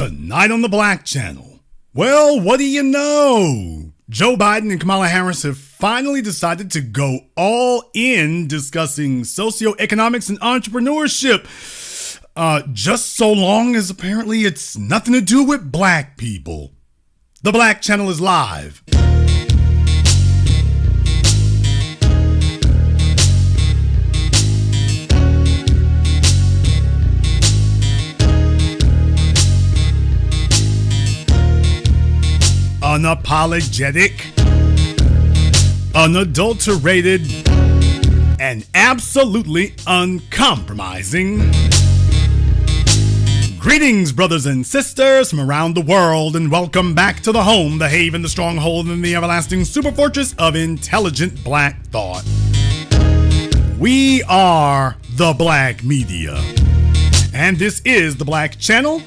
Tonight on the Black Channel. Well, what do you know? Joe Biden and Kamala Harris have finally decided to go all in discussing socioeconomics and entrepreneurship. Just so long as apparently it's nothing to do with black people. The Black Channel is live. Unapologetic, unadulterated, and absolutely uncompromising. Greetings, brothers and sisters from around the world, and welcome back to the home, the haven, the stronghold, and the everlasting superfortress of intelligent black thought. We are the Black Media, and this is the Black Channel.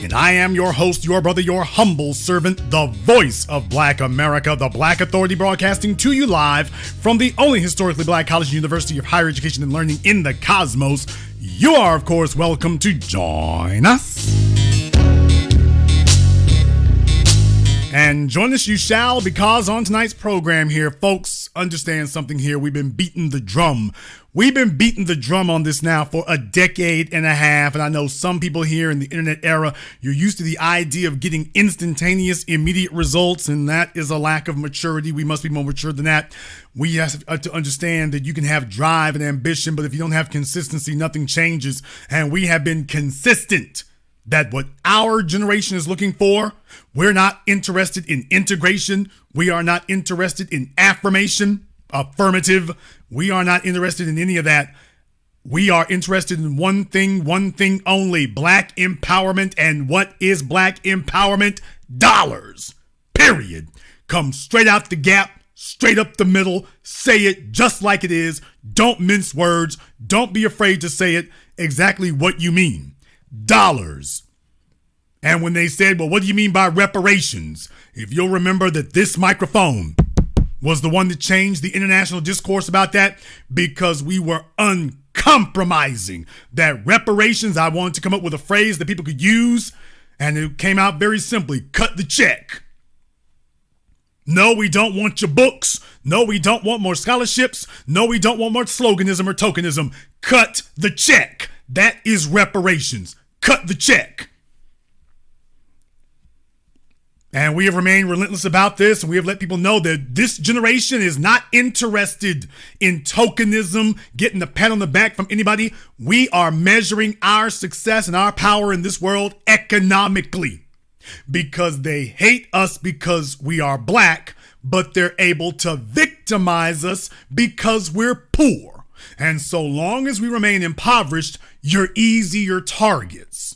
And I am your host, your brother, your humble servant, the voice of Black America, the Black Authority, broadcasting to you live from the only historically black college and university of higher education and learning in the cosmos. You are, of course, welcome to join us. And join us you shall, because on tonight's program here, folks, understand something here. We've been beating the drum. We've been beating the drum on this now for a decade and a half. And I know some people here in the internet era, you're used to the idea of getting instantaneous, immediate results. And that is a lack of maturity. We must be more mature than that. We have to understand that you can have drive and ambition, but if you don't have consistency, nothing changes. And we have been consistent that what our generation is looking for, we're not interested in integration. We are not interested in affirmation, affirmative. We are not interested in any of that. We are interested in one thing only: black empowerment. And what is black empowerment? Dollars. Period. Come straight out the gap, straight up the middle. Say it just like it is. Don't mince words. Don't be afraid to say it exactly what you mean. Dollars. And when they said, well, what do you mean by reparations? If you'll remember that this microphone was the one that changed the international discourse about that, because we were uncompromising that reparations. I wanted to come up with a phrase that people could use, and it came out very simply: cut the check. No, we don't want your books. No, we don't want more scholarships. No, we don't want more sloganism or tokenism. Cut the check. That is reparations. Cut the check. And we have remained relentless about this, and we have let people know that this generation is not interested in tokenism, getting a pat on the back from anybody. We are measuring our success and our power in this world economically, because they hate us because we are black, but they're able to victimize us because we're poor. And so long as we remain impoverished, you're easier targets.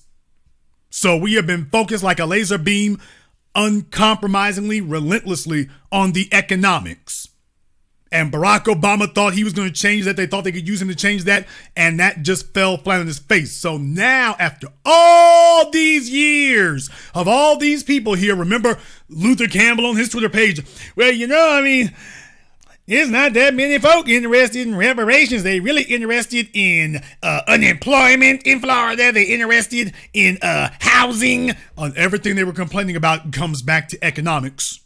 So we have been focused like a laser beam, uncompromisingly, relentlessly on the economics. And Barack Obama thought he was going to change that. They thought they could use him to change that. And that just fell flat on his face. So now, after all these years of all these people here, remember Luther Campbell on his Twitter page? Well, there's not that many folk interested in reparations. They really interested in unemployment in Florida. They interested in housing. On everything they were complaining about comes back to economics.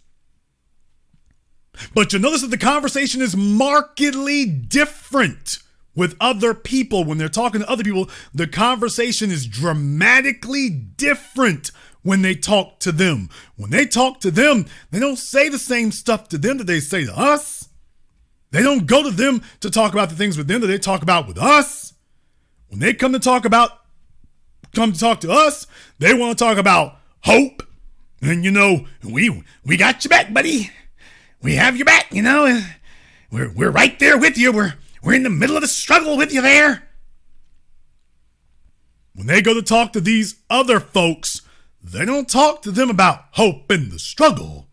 But you notice that the conversation is markedly different with other people. When they're talking to other people, the conversation is dramatically different when they talk to them. When they talk to them, they don't say the same stuff to them that they say to us. They don't go to them to talk about the things with them that they talk about with us. When they come to talk to us, they want to talk about hope. And we got your back, buddy. We have your back, We're right there with you. We're in the middle of the struggle with you there. When they go to talk to these other folks, they don't talk to them about hope and the struggle.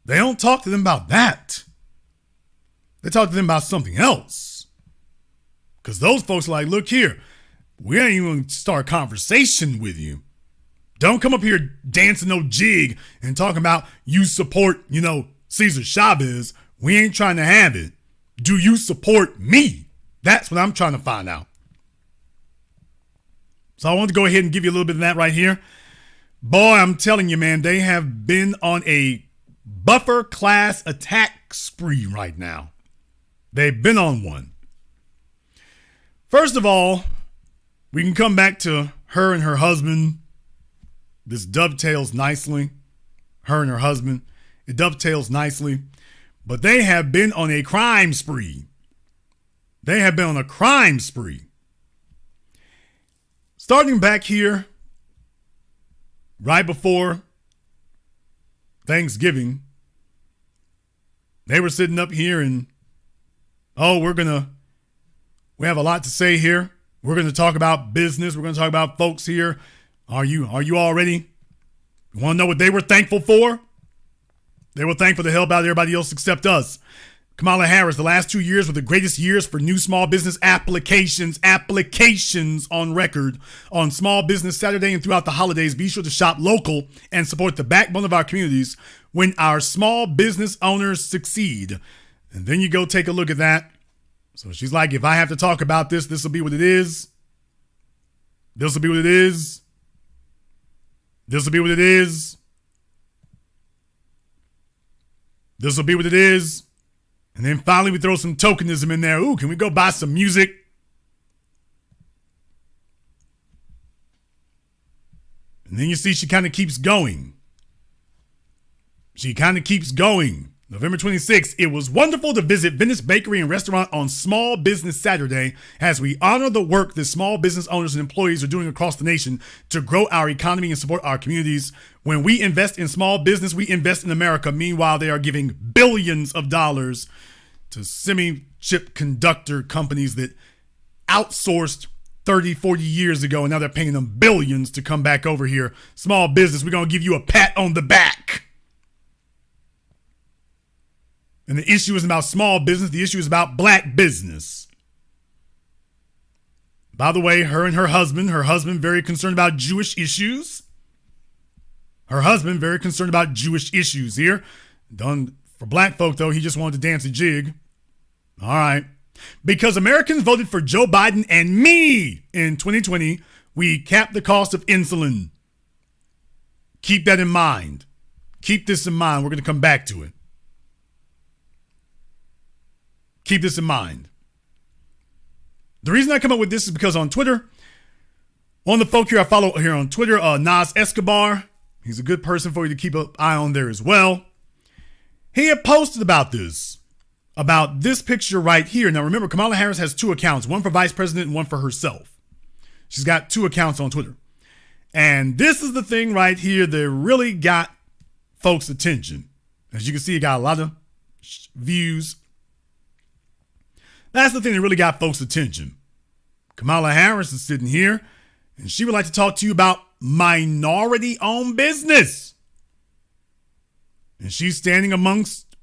They don't talk to them about that. They talk to them about something else. Because those folks are like, look here, we ain't even going to start a conversation with you. Don't come up here dancing no jig and talking about you support, Cesar Chavez. We ain't trying to have it. Do you support me? That's what I'm trying to find out. So I want to go ahead and give you a little bit of that right here. Boy, I'm telling you, man, they have been on a buffer class attack spree right now. They've been on one. First of all, we can come back to her and her husband. This dovetails nicely. Her and her husband. It dovetails nicely. But they have been on a crime spree. They have been on a crime spree. Starting back here, right before Thanksgiving, they were sitting up here and, we have a lot to say here. We're going to talk about business. We're going to talk about folks here. Are you all ready? You want to know what they were thankful for? They were thankful to help out everybody else except us. Kamala Harris, the last 2 years were the greatest years for new small business applications on record. On Small Business Saturday and throughout the holidays, be sure to shop local and support the backbone of our communities when our small business owners succeed. And then you go take a look at that. So she's like, if I have to talk about this, this will be what it is. This will be what it is. This will be what it is. This will be what it is. And then finally we throw some tokenism in there. Ooh, can we go buy some music? And then you see she kind of keeps going. She kind of keeps going. November 26th, it was wonderful to visit Venice Bakery and Restaurant on Small Business Saturday as we honor the work that small business owners and employees are doing across the nation to grow our economy and support our communities. When we invest in small business, we invest in America. Meanwhile, they are giving billions of dollars to semi-chip conductor companies that outsourced 30, 40 years ago, and now they're paying them billions to come back over here. Small business, we're going to give you a pat on the back. And the issue isn't about small business. The issue is about black business. By the way, her husband very concerned about Jewish issues. Her husband very concerned about Jewish issues here. Done for black folk, though, he just wanted to dance a jig. All right. Because Americans voted for Joe Biden and me in 2020, we capped the cost of insulin. Keep that in mind. Keep this in mind. We're going to come back to it. Keep this in mind. The reason I come up with this is because on Twitter, one of the folk here I follow here on Twitter, Nas Escobar, he's a good person for you to keep an eye on there as well. He had posted about this picture right here. Now remember, Kamala Harris has two accounts, one for vice president and one for herself. She's got two accounts on Twitter. And this is the thing right here that really got folks' attention. As you can see, it got a lot of views. That's the thing that really got folks' attention. Kamala Harris is sitting here, and she would like to talk to you about minority-owned business. And she's standing amongst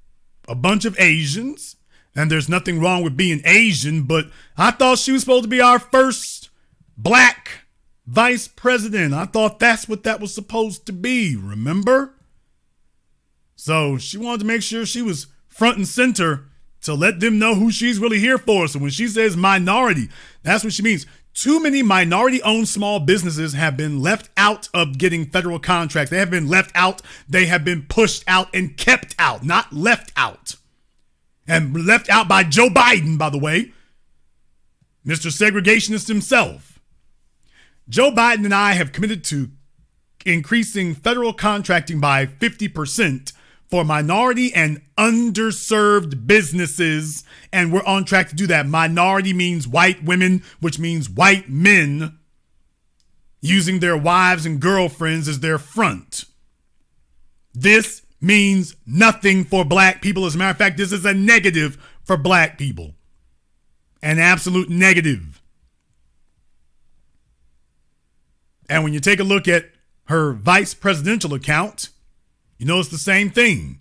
a bunch of Asians, and there's nothing wrong with being Asian, but I thought she was supposed to be our first black vice president. I thought that's what that was supposed to be, remember? So she wanted to make sure she was front and center to let them know who she's really here for. So when she says minority, that's what she means. Too many minority-owned small businesses have been left out of getting federal contracts. They have been left out. They have been pushed out and kept out, not left out. And left out by Joe Biden, by the way, Mr. Segregationist himself. Joe Biden and I have committed to increasing federal contracting by 50% for minority and underserved businesses, and we're on track to do that. Minority means white women, which means white men using their wives and girlfriends as their front. This means nothing for black people. As a matter of fact, this is a negative for black people. An absolute negative. And when you take a look at her vice presidential account, you notice the same thing.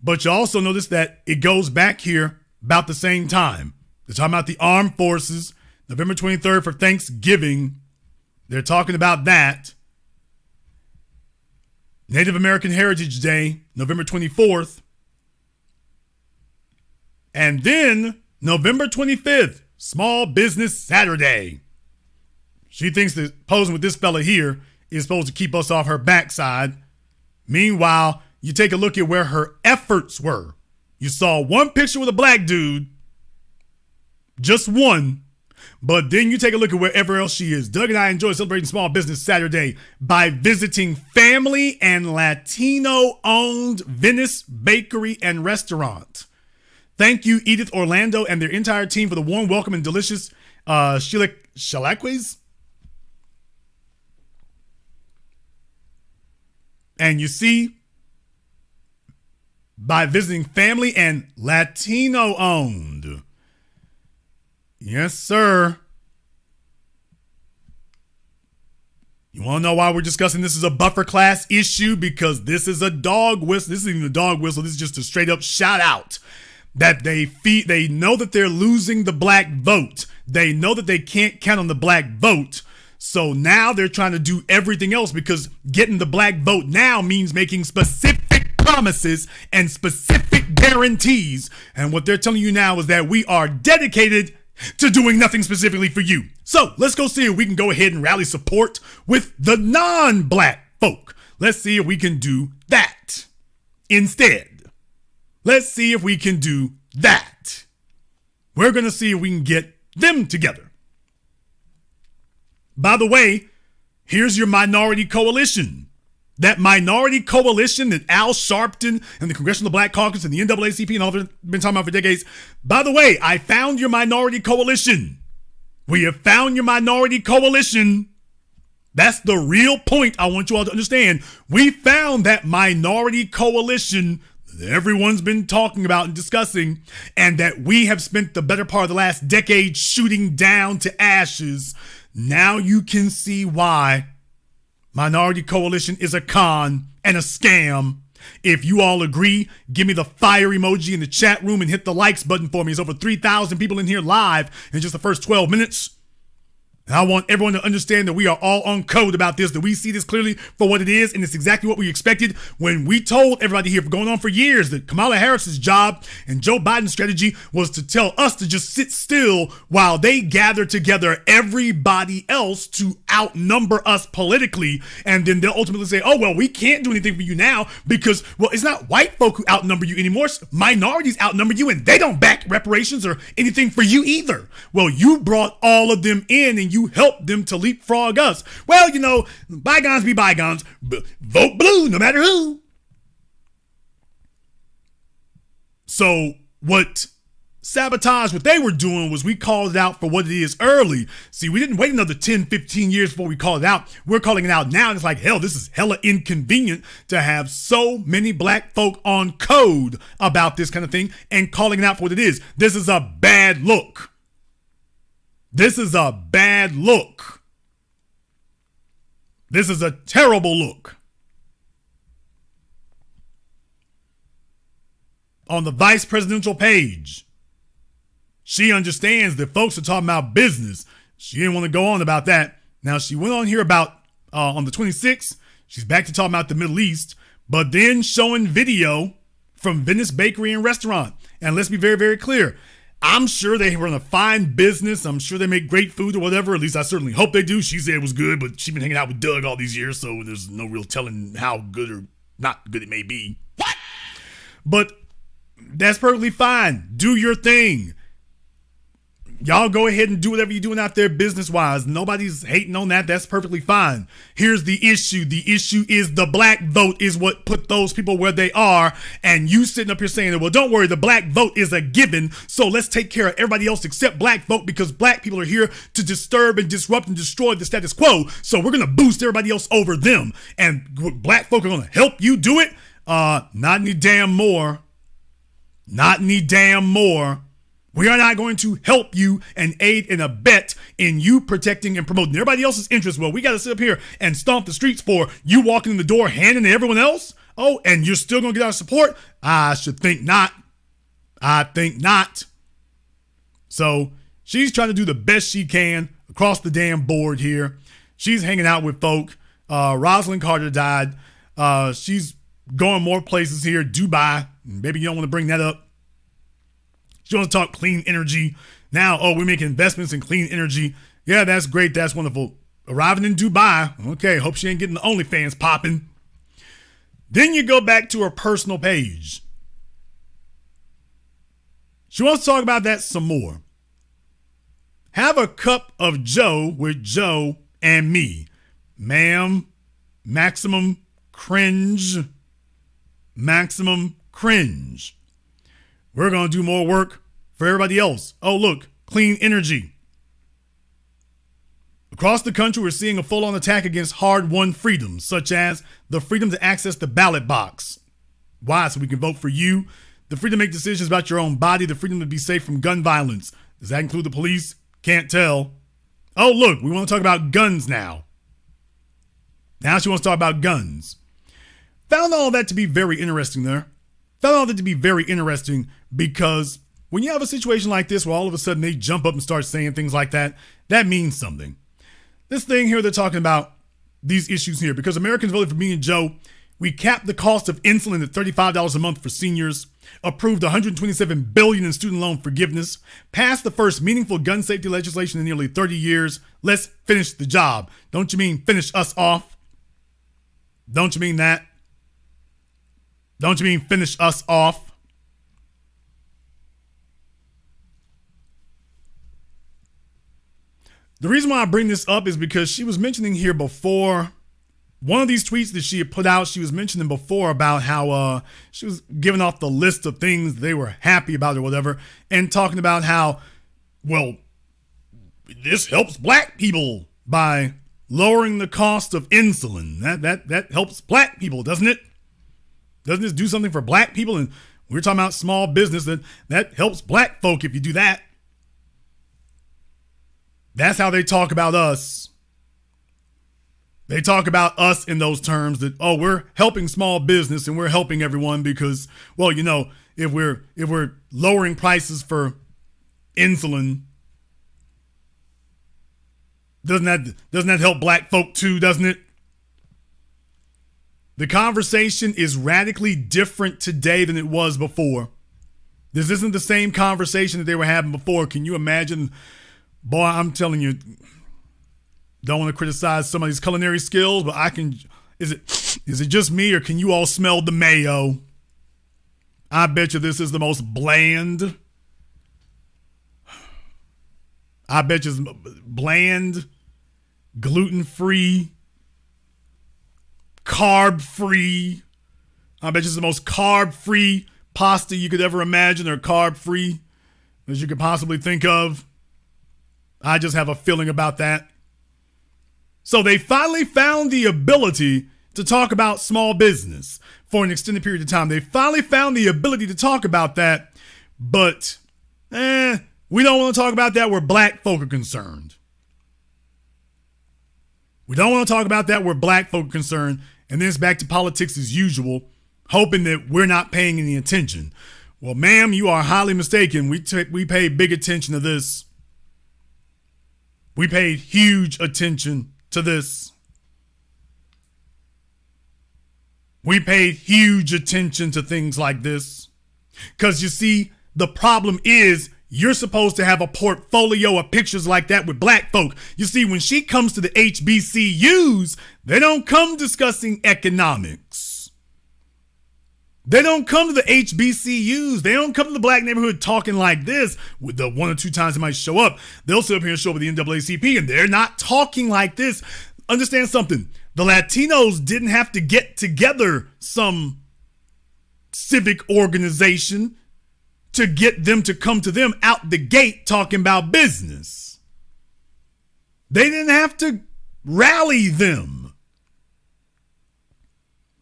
But you also notice that it goes back here about the same time. They're talking about the armed forces, November 23rd for Thanksgiving. They're talking about that. Native American Heritage Day, November 24th. And then November 25th, Small Business Saturday. She thinks that posing with this fella here is supposed to keep us off her backside. Meanwhile, you take a look at where her efforts were. You saw one picture with a black dude, just one, but then you take a look at wherever else she is. Doug and I enjoy celebrating Small Business Saturday by visiting family and Latino-owned Venice Bakery and Restaurant. Thank you, Edith Orlando and their entire team, for the warm welcome and delicious chilaquiles. And you see, by visiting family and Latino-owned. Yes, sir. You want to know why we're discussing this as a buffer class issue? Because this is a dog whistle. This isn't even a dog whistle. This is just a straight up shout out that they know that they're losing the black vote. They know that they can't count on the black vote. So now they're trying to do everything else, because getting the black vote now means making specific promises and specific guarantees. And what they're telling you now is that we are dedicated to doing nothing specifically for you. So let's go see if we can go ahead and rally support with the non-black folk. Let's see if we can do that instead. Let's see if we can do that. We're going to see if we can get them together. By the way, here's your minority coalition. That minority coalition that Al Sharpton and the Congressional Black Caucus and the NAACP and all have been talking about for decades. By the way, I found your minority coalition. We have found your minority coalition. That's the real point I want you all to understand. We found that minority coalition that everyone's been talking about and discussing, and that we have spent the better part of the last decade shooting down to ashes. Now you can see why minority coalition is a con and a scam. If you all agree, give me the fire emoji in the chat room and hit the likes button for me. There's over 3,000 people in here live in just the first 12 minutes. And I want everyone to understand that we are all on code about this, that we see this clearly for what it is, and it's exactly what we expected when we told everybody here for going on for years that Kamala Harris's job and Joe Biden's strategy was to tell us to just sit still while they gather together everybody else to outnumber us politically. And then they'll ultimately say, oh, well, we can't do anything for you now because, well, it's not white folk who outnumber you anymore. Minorities outnumber you, and they don't back reparations or anything for you either. Well, you brought all of them in and you helped them to leapfrog us. Well, you know, bygones be bygones. Vote blue no matter who. So what sabotaged what they were doing was we called it out for what it is early. See, we didn't wait another 10, 15 years before we called it out. We're calling it out now. And it's like, hell, this is hella inconvenient to have so many black folk on code about this kind of thing and calling it out for what it is. This is a bad look. This is a bad look. This is a terrible look. On the vice presidential page, she understands that folks are talking about business. She didn't want to go on about that. Now, she went on here about on the 26th. She's back to talking about the Middle East, but then showing video from Venice Bakery and Restaurant. And let's be very, very clear. I'm sure they run a fine business. I'm sure they make great food or whatever. At least I certainly hope they do. She said it was good, but she's been hanging out with Doug all these years, so there's no real telling how good or not good it may be. What? But that's perfectly fine. Do your thing. Y'all go ahead and do whatever you're doing out there business-wise. Nobody's hating on that. That's perfectly fine. Here's the issue. The issue is the black vote is what put those people where they are. And you sitting up here saying, well, don't worry, the black vote is a given. So let's take care of everybody else except black vote because black people are here to disturb and disrupt and destroy the status quo. So we're going to boost everybody else over them. And black folk are going to help you do it? Not any damn more. Not any damn more. We are not going to help you and aid and abet in you protecting and promoting everybody else's interests. Well, we got to sit up here and stomp the streets for you walking in the door handing to everyone else. Oh, and you're still going to get our support? I should think not. I think not. So she's trying to do the best she can across the damn board here. She's hanging out with folk. Rosalind Carter died. She's going more places here. Dubai. Maybe you don't want to bring that up. She wants to talk clean energy. Now, oh, we make investments in clean energy. Yeah, that's great. That's wonderful. arriving in Dubai. Okay, hope she ain't getting the OnlyFans popping. Then you go back to her personal page. She wants to talk about that some more. Have a cup of Joe with Joe and me. Ma'am, maximum cringe. Maximum cringe. We're going to do more work for everybody else. Oh, look, clean energy. Across the country, we're seeing a full-on attack against hard-won freedoms, such as the freedom to access the ballot box. Why? So we can vote for you. The freedom to make decisions about your own body. The freedom to be safe from gun violence. Does that include the police? Can't tell. Oh, look, we want to talk about guns now. Now she wants to talk about guns. Found all that to be very interesting there. Found all that to be very interesting because when you have a situation like this where all of a sudden they jump up and start saying things like that, that means something. This thing here, they're talking about these issues here because Americans voted for me and Joe. We capped the cost of insulin at $35 a month for seniors, approved $127 billion in student loan forgiveness, passed the first meaningful gun safety legislation in nearly 30 years. Let's finish the job. Don't you mean finish us off? Don't you mean that? Don't you mean finish us off? The reason why I bring this up is because she was mentioning here before, one of these tweets that she had put out, she was mentioning before about how she was giving off the list of things they were happy about or whatever, and talking about how, well, this helps black people by lowering the cost of insulin. That helps black people, doesn't it? Doesn't this do something for black people? And we're talking about small business, that helps black folk if you do that. That's how they talk about us. They talk about us in those terms that, oh, we're helping small business and we're helping everyone because, well, you know, if we're lowering prices for insulin, doesn't that help black folk too, doesn't it? The conversation is radically different today than it was before. This isn't the same conversation that they were having before. Can you imagine? Boy, I'm telling you, don't want to criticize some of these culinary skills, but I can. Is it just me, or can you all smell the mayo? I bet you this is the most bland. I bet you it's bland, gluten-free, carb-free. I bet you it's the most carb-free pasta you could ever imagine, or carb-free as you could possibly think of. I just have a feeling about that. So they finally found the ability to talk about small business for an extended period of time. They finally found the ability to talk about that, but we don't want to talk about that where black folk are concerned. We don't want to talk about that where black folk are concerned, and then it's back to politics as usual, hoping that we're not paying any attention. Well, ma'am, you are highly mistaken. We pay big attention to this. We paid huge attention to this. We paid huge attention to things like this. Because you see, the problem is you're supposed to have a portfolio of pictures like that with black folk. You see, when she comes to the HBCUs, they don't come discussing economics. They don't come to the HBCUs. They don't come to the black neighborhood talking like this. With the one or two times they might show up, they'll sit up here and show up with the NAACP, and they're not talking like this. Understand something. The Latinos didn't have to get together some civic organization to get them to come to them out the gate talking about business. They didn't have to rally them.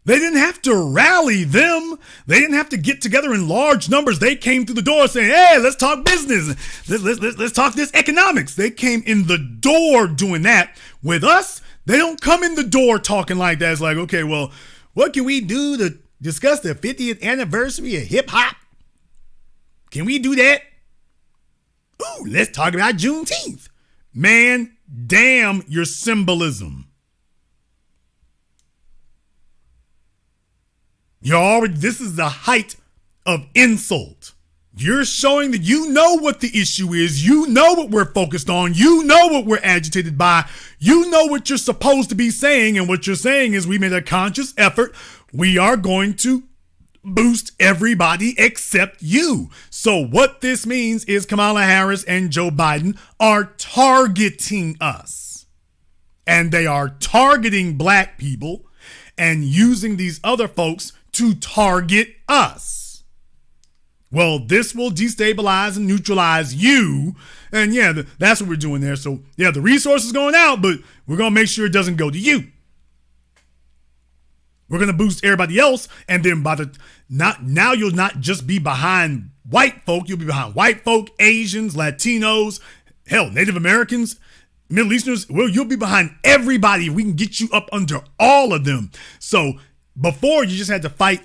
They didn't have to rally them. They didn't have to get together in large numbers. They came through the door saying, hey, let's talk business. Let's talk this economics. They came in the door doing that. With us, they don't come in the door talking like that. It's like, okay, well, what can we do to discuss the 50th anniversary of hip hop? Can we do that? Ooh, let's talk about Juneteenth. Man, damn your symbolism. This is the height of insult. You're showing that you know what the issue is. You know what we're focused on. You know what we're agitated by. You know what you're supposed to be saying. And what you're saying is we made a conscious effort. We are going to boost everybody except you. So what this means is Kamala Harris and Joe Biden are targeting us. And they are targeting black people and using these other folks to target us. Well, this will destabilize and neutralize you. And yeah, that's what we're doing there. So yeah, the resources going out, but we're going to make sure it doesn't go to you. We're going to boost everybody else. And then now you'll not just be behind white folk. You'll be behind white folk, Asians, Latinos, hell, Native Americans, Middle Easterners. Well, you'll be behind everybody. We can get you up under all of them. So before you just had to fight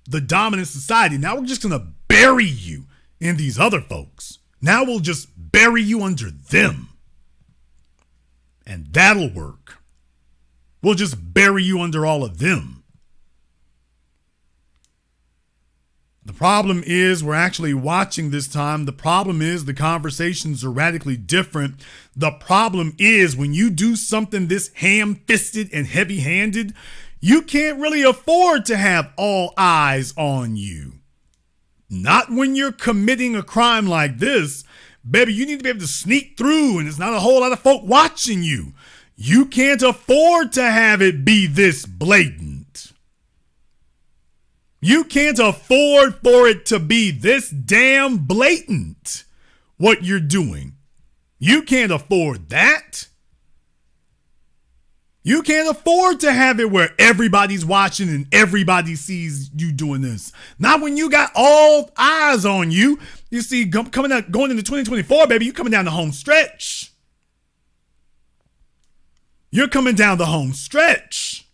the dominant society. Now we're just going to bury you in these other folks. Now we'll just bury you under them. And that'll work. We'll just bury you under all of them. The problem is we're actually watching this time. The problem is the conversations are radically different. The problem is when you do something this ham-fisted and heavy-handed, you can't really afford to have all eyes on you. Not when you're committing a crime like this. Baby, you need to be able to sneak through and there's not a whole lot of folk watching you. You can't afford to have it be this blatant. You can't afford for it to be this damn blatant what you're doing. You can't afford that. You can't afford to have it where everybody's watching and everybody sees you doing this. Not when you got all eyes on you. You see, going into 2024, baby, you're coming down the home stretch. You're coming down the home stretch.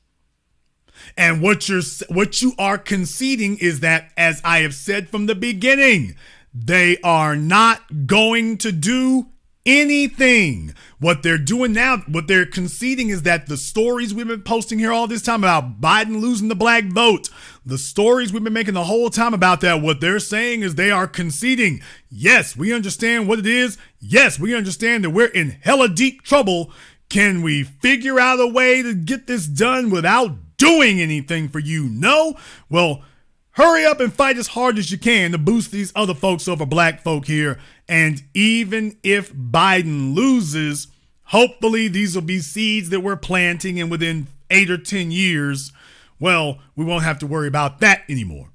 And what you are conceding is that, as I have said from the beginning, they are not going to do anything. What they're doing now, what they're conceding is that the stories we've been posting here all this time about Biden losing the black vote, the stories we've been making the whole time about that, what they're saying is they are conceding. Yes, we understand what it is. Yes, we understand that we're in hella deep trouble. Can we figure out a way to get this done without doing anything for you? No? Well, hurry up and fight as hard as you can to boost these other folks over black folk here. And even if Biden loses, hopefully these will be seeds that we're planting, and within 8 or 10 years, well, we won't have to worry about that anymore.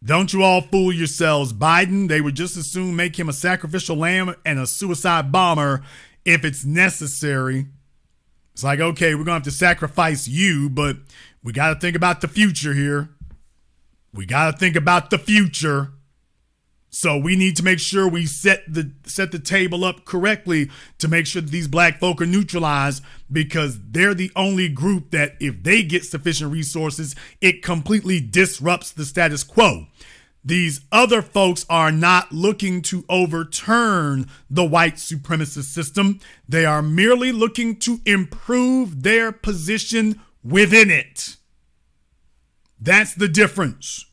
Don't you all fool yourselves. Biden, they would just as soon make him a sacrificial lamb and a suicide bomber if it's necessary. It's like, okay, we're going to have to sacrifice you, but we got to think about the future here. We got to think about the future. So we need to make sure we set the table up correctly to make sure that these black folk are neutralized, because they're the only group that if they get sufficient resources, it completely disrupts the status quo. These other folks are not looking to overturn the white supremacist system. They are merely looking to improve their position within it. That's the difference.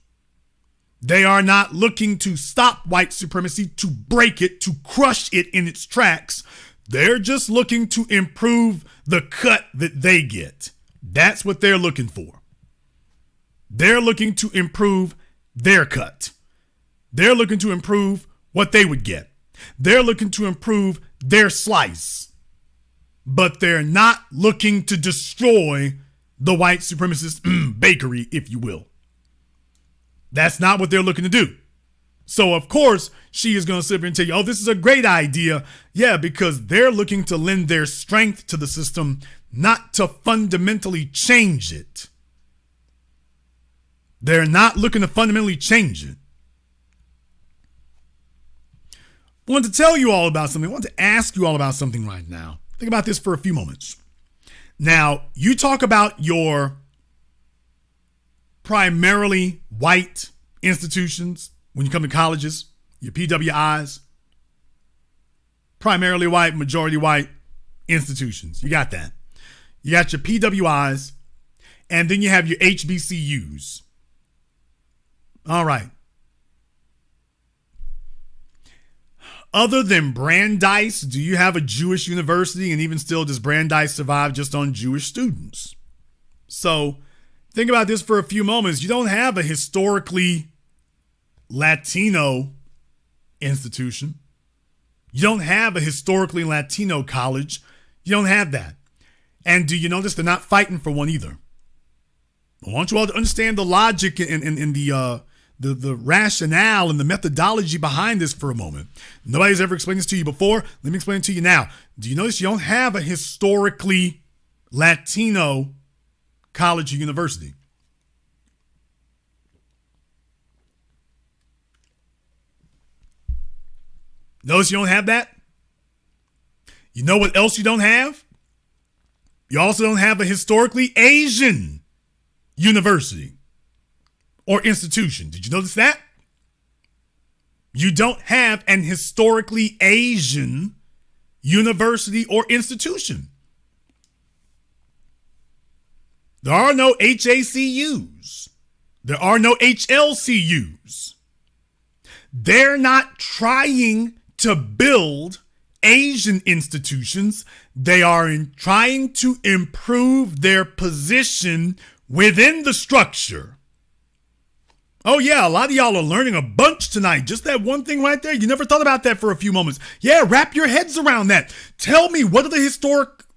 They are not looking to stop white supremacy, to break it, to crush it in its tracks. They're just looking to improve the cut that they get. That's what they're looking for. They're looking to improve their cut. They're looking to improve what they would get. They're looking to improve their slice. But they're not looking to destroy the white supremacist bakery, if you will. That's not what they're looking to do. So, of course, she is going to sit here and tell you, oh, this is a great idea. Yeah, because they're looking to lend their strength to the system, not to fundamentally change it. They're not looking to fundamentally change it. I wanted to tell you all about something. I want to ask you all about something right now. Think about this for a few moments. Now, you talk about your primarily white institutions when you come to colleges, your PWIs, primarily white, majority white institutions. You got that. You got your PWIs, and then you have your HBCUs. All right. Other than Brandeis, do you have a Jewish university? And even still, does Brandeis survive just on Jewish students? So think about this for a few moments. You don't have a historically Latino institution. You don't have a historically Latino college. You don't have that. And do you notice they're not fighting for one either? I want you all to understand the logic and the rationale and the methodology behind this for a moment. Nobody's ever explained this to you before. Let me explain it to you now. Do you notice you don't have a historically Latino college or university? Notice you don't have that? You know what else you don't have? You also don't have a historically Asian university or institution. Did you notice that? You don't have an historically Asian university or institution. There are no HACUs. There are no HLCUs. They're not trying to build Asian institutions. They are trying to improve their position within the structure. Oh yeah, a lot of y'all are learning a bunch tonight. Just that one thing right there. You never thought about that for a few moments. Yeah, wrap your heads around that. Tell me, what are the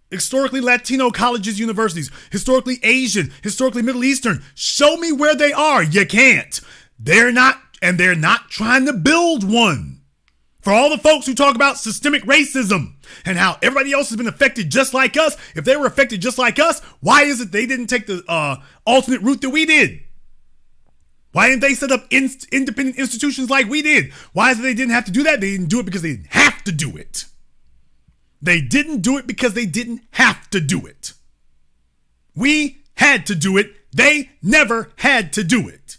historically Latino colleges, universities, historically Asian, historically Middle Eastern? Show me where they are. You can't. They're not trying to build one. For all the folks who talk about systemic racism and how everybody else has been affected just like us, if they were affected just like us, why is it they didn't take the alternate route that we did? Why didn't they set up independent institutions like we did? Why is it they didn't have to do that? They didn't do it because they didn't have to do it. They didn't do it because they didn't have to do it. We had to do it. They never had to do it.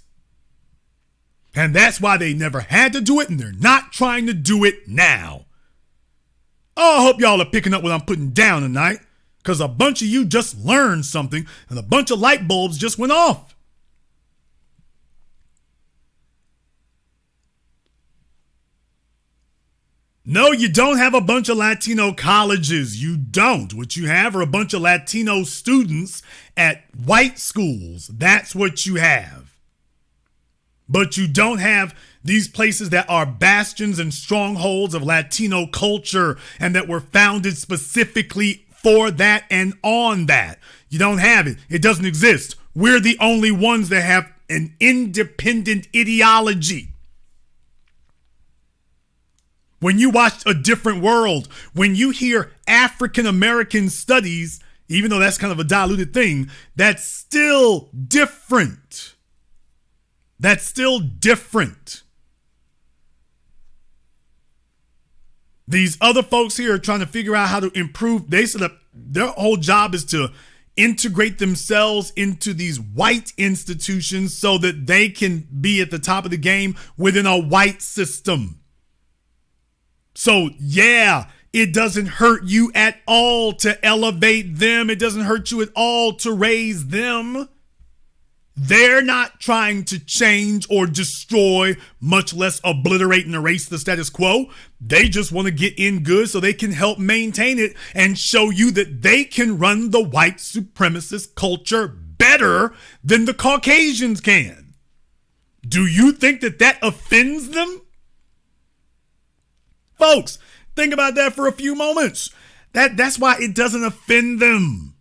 And that's why they never had to do it, and they're not trying to do it now. Oh, I hope y'all are picking up what I'm putting down tonight, because a bunch of you just learned something, and a bunch of light bulbs just went off. No, you don't have a bunch of Latino colleges. You don't. What you have are a bunch of Latino students at white schools. That's what you have. But you don't have these places that are bastions and strongholds of Latino culture and that were founded specifically for that and on that. You don't have it. It doesn't exist. We're the only ones that have an independent ideology. When you watch A Different World, when you hear African American studies, even though that's kind of a diluted thing, that's still different. That's still different. These other folks here are trying to figure out how to improve. They set up, their whole job is to integrate themselves into these white institutions so that they can be at the top of the game within a white system. So yeah, it doesn't hurt you at all to elevate them. It doesn't hurt you at all to raise them. They're not trying to change or destroy, much less obliterate and erase the status quo. They just want to get in good so they can help maintain it and show you that they can run the white supremacist culture better than the Caucasians can. Do you think that that offends them? Folks, think about that for a few moments. That's why it doesn't offend them.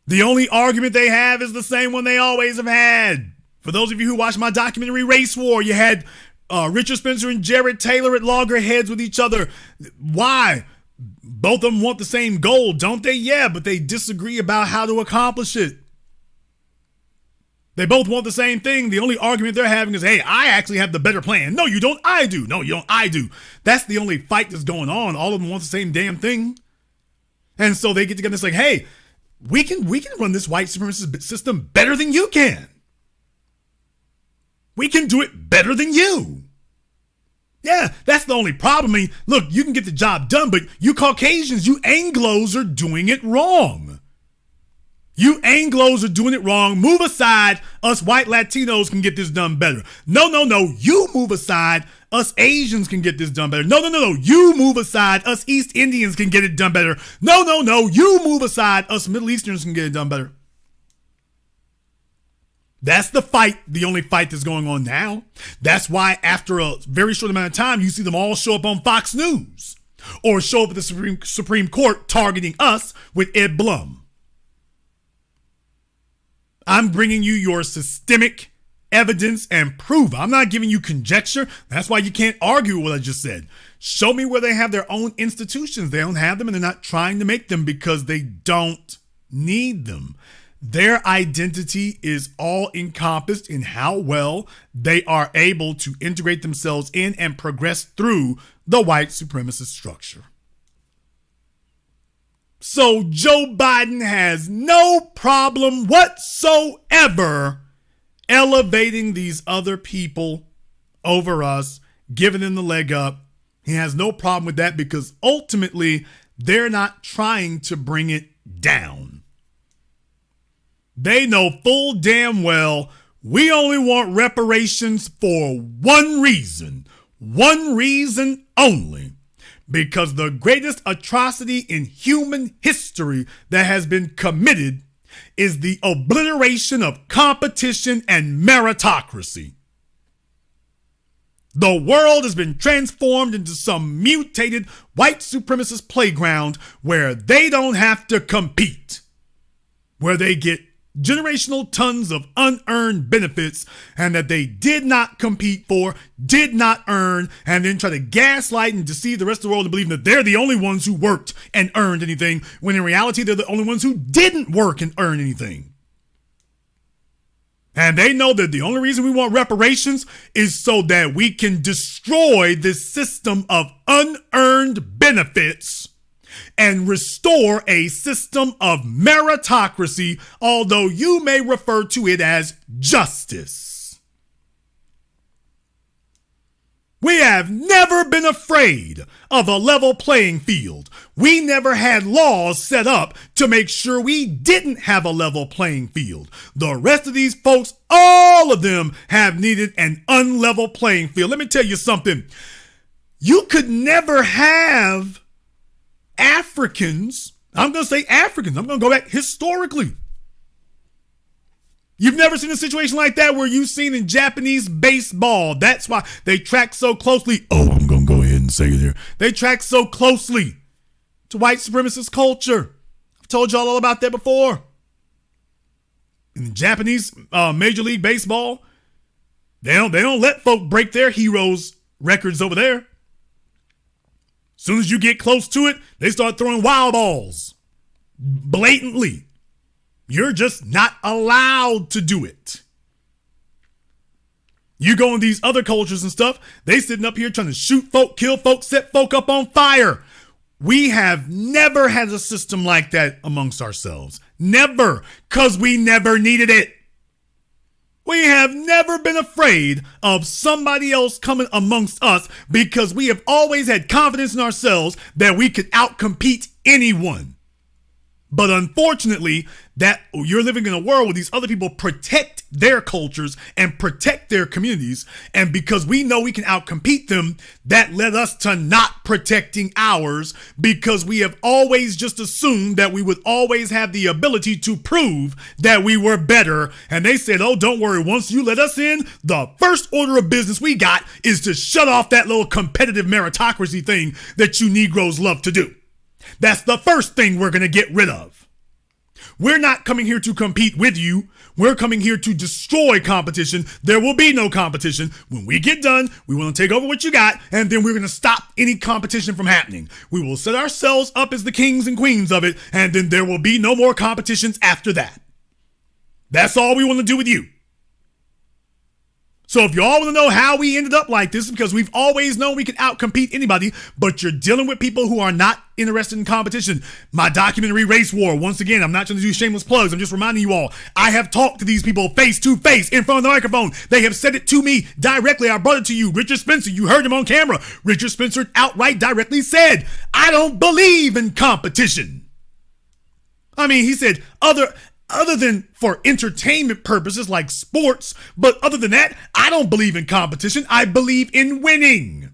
The only argument they have is the same one they always have had. For those of you who watched my documentary Race War, you had Richard Spencer and Jared Taylor at loggerheads with each other. Why? Both of them want the same goal, don't they? Yeah, but they disagree about how to accomplish it. They both want the same thing. The only argument they're having is, hey, I actually have the better plan. No, you don't. I do. No, you don't. I do. That's the only fight that's going on. All of them want the same damn thing. And so they get together and it's like, hey, we can run this white supremacist system better than you can. We can do it better than you. Yeah, that's the only problem. I mean, look, you can get the job done, but you Caucasians, you Anglos are doing it wrong. You Anglos are doing it wrong. Move aside. Us white Latinos can get this done better. No. You move aside. Us Asians can get this done better. No. You move aside. Us East Indians can get it done better. No. You move aside. Us Middle Easterns can get it done better. That's the fight, the only fight that's going on now. That's why after a very short amount of time, you see them all show up on Fox News or show up at the Supreme Court targeting us with Ed Blum. I'm bringing you your systemic evidence and proof. I'm not giving you conjecture. That's why you can't argue with what I just said. Show me where they have their own institutions. They don't have them and they're not trying to make them because they don't need them. Their identity is all encompassed in how well they are able to integrate themselves in and progress through the white supremacist structure. So Joe Biden has no problem whatsoever elevating these other people over us, giving them the leg up. He has no problem with that because ultimately they're not trying to bring it down. They know full damn well we only want reparations for one reason only, because the greatest atrocity in human history that has been committed is the obliteration of competition and meritocracy. The world has been transformed into some mutated white supremacist playground where they don't have to compete, where they get generational tons of unearned benefits and that they did not compete for, did not earn, and then try to gaslight and deceive the rest of the world into believing that they're the only ones who worked and earned anything, when in reality they're the only ones who didn't work and earn anything. And they know that the only reason we want reparations is so that we can destroy this system of unearned benefits and restore a system of meritocracy, although you may refer to it as justice. We have never been afraid of a level playing field. We never had laws set up to make sure we didn't have a level playing field. The rest of these folks, all of them have needed an unlevel playing field. Let me tell you something. You could never have Africans, I'm going to say Africans, I'm going to go back historically. You've never seen a situation like that where you've seen in Japanese baseball. That's why they track so closely. Oh, I'm going to go ahead and say it here. They track so closely to white supremacist culture. I've told y'all all about that before. In Japanese Major League Baseball, they don't let folk break their heroes' records over there. As soon as you get close to it, they start throwing wild balls. Blatantly. You're just not allowed to do it. You go in these other cultures and stuff, they sitting up here trying to shoot folk, kill folk, set folk up on fire. We have never had a system like that amongst ourselves. Never, because we never needed it. We have never been afraid of somebody else coming amongst us because we have always had confidence in ourselves that we could outcompete anyone. But unfortunately, that you're living in a world where these other people protect their cultures and protect their communities. And because we know we can outcompete them, that led us to not protecting ours because we have always just assumed that we would always have the ability to prove that we were better. And they said, oh, don't worry. Once you let us in, the first order of business we got is to shut off that little competitive meritocracy thing that you Negroes love to do. That's the first thing we're going to get rid of. We're not coming here to compete with you. We're coming here to destroy competition. There will be no competition. When we get done, we want to take over what you got, and then we're going to stop any competition from happening. We will set ourselves up as the kings and queens of it, and then there will be no more competitions after that. That's all we want to do with you. So if you all want to know how we ended up like this, because we've always known we could outcompete anybody, but you're dealing with people who are not interested in competition. My documentary Race War, once again, I'm not trying to do shameless plugs. I'm just reminding you all, I have talked to these people face to face in front of the microphone. They have said it to me directly. I brought it to you. Richard Spencer, you heard him on camera. Richard Spencer outright directly said, I don't believe in competition. I mean, he said other than for entertainment purposes like sports. But other than that, I don't believe in competition. I believe in winning.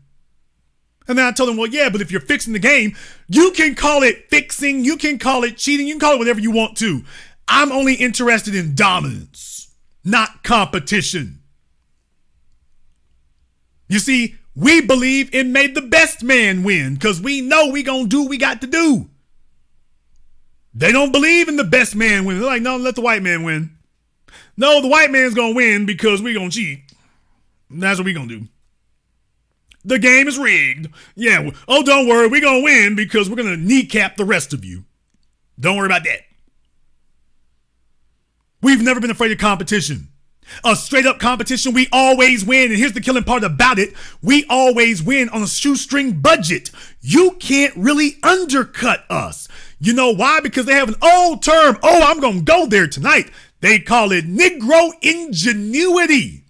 And then I told him, well, yeah, but if you're fixing the game, you can call it fixing, you can call it cheating, you can call it whatever you want to. I'm only interested in dominance, not competition. You see, we believe in made the best man win because we know we gonna do what we got to do. They don't believe in the best man win. They're like, no, let the white man win. No, the white man's gonna win because we gonna cheat. That's what we gonna do. The game is rigged. Yeah. Oh, don't worry. We're going to win because we're going to kneecap the rest of you. Don't worry about that. We've never been afraid of competition. A straight up competition, we always win. And here's the killing part about it. We always win on a shoestring budget. You can't really undercut us. You know why? Because they have an old term. Oh, I'm going to go there tonight. They call it Negro ingenuity.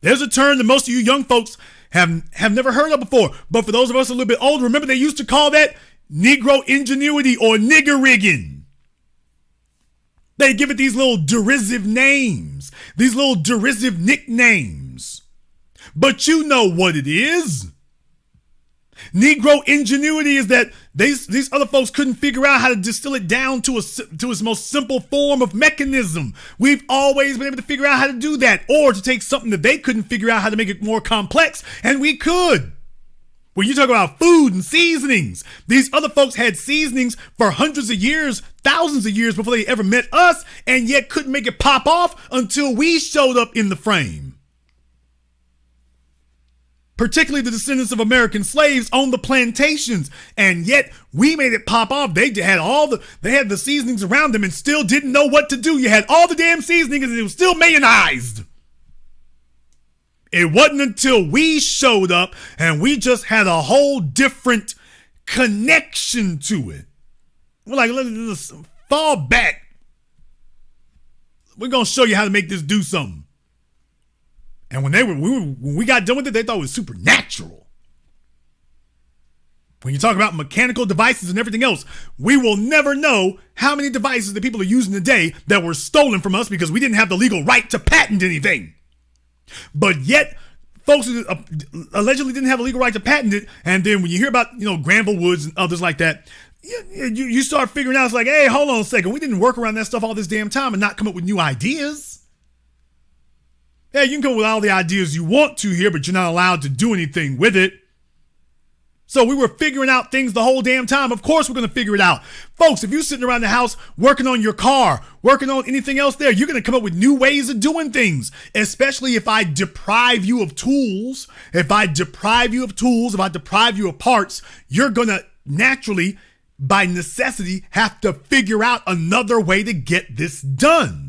There's a term that most of you young folks have never heard of before. But for those of us a little bit older, remember they used to call that Negro ingenuity or nigger rigging. They give it these little derisive names, these little derisive nicknames. But you know what it is. Negro ingenuity is that these other folks couldn't figure out how to distill it down to its most simple form of mechanism. We've always been able to figure out how to do that, or to take something that they couldn't figure out how to make it more complex, and we could. When you talk about food and seasonings, these other folks had seasonings for hundreds of years, thousands of years before they ever met us, and yet couldn't make it pop off until we showed up in the frame. Particularly the descendants of American slaves on the plantations, and yet we made it pop off. They had the seasonings around them and still didn't know what to do. You had all the damn seasonings and it was still mayonnaised. It wasn't until we showed up and we just had a whole different connection to it. We're like, let's fall back. We're gonna show you how to make this do something. And when we got done with it, they thought it was supernatural. When you talk about mechanical devices and everything else, we will never know how many devices that people are using today that were stolen from us because we didn't have the legal right to patent anything. But yet, folks allegedly didn't have a legal right to patent it. And then when you hear about, Granville Woods and others like that, you start figuring out, it's like, hey, hold on a second. We didn't work around that stuff all this damn time and not come up with new ideas. Yeah, you can come up with all the ideas you want to here, but you're not allowed to do anything with it. So we were figuring out things the whole damn time. Of course we're going to figure it out. Folks, if you're sitting around the house working on your car, working on anything else there, you're going to come up with new ways of doing things, especially if I deprive you of tools. If I deprive you of parts, you're going to naturally, by necessity, have to figure out another way to get this done.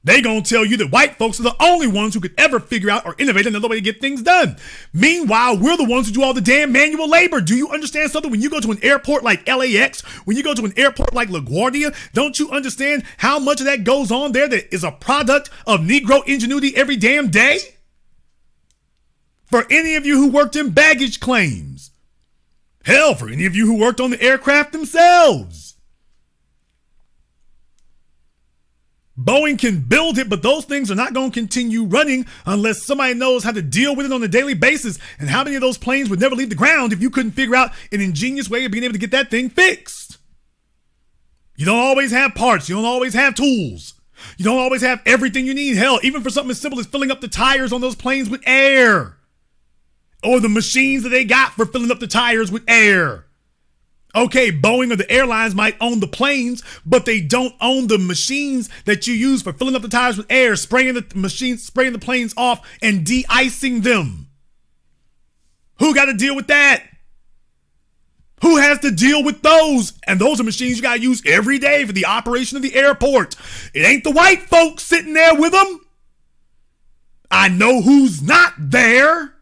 They gonna tell you that white folks are the only ones who could ever figure out or innovate another way to get things done. Meanwhile, we're the ones who do all the damn manual labor. Do you understand something? When you go to an airport like LAX, when you go to an airport like LaGuardia, don't you understand how much of that goes on there that is a product of Negro ingenuity every damn day? For any of you who worked in baggage claims, hell, for any of you who worked on the aircraft themselves. Boeing can build it, but those things are not going to continue running unless somebody knows how to deal with it on a daily basis. And how many of those planes would never leave the ground if you couldn't figure out an ingenious way of being able to get that thing fixed? You don't always have parts. You don't always have tools. You don't always have everything you need. Hell, even for something as simple as filling up the tires on those planes with air. Or the machines that they got for filling up the tires with air. Okay, Boeing or the airlines might own the planes, but they don't own the machines that you use for filling up the tires with air, spraying the planes off, and de-icing them. Who got to deal with that? Who has to deal with those? And those are machines you got to use every day for the operation of the airport. It ain't the white folks sitting there with them. I know who's not there.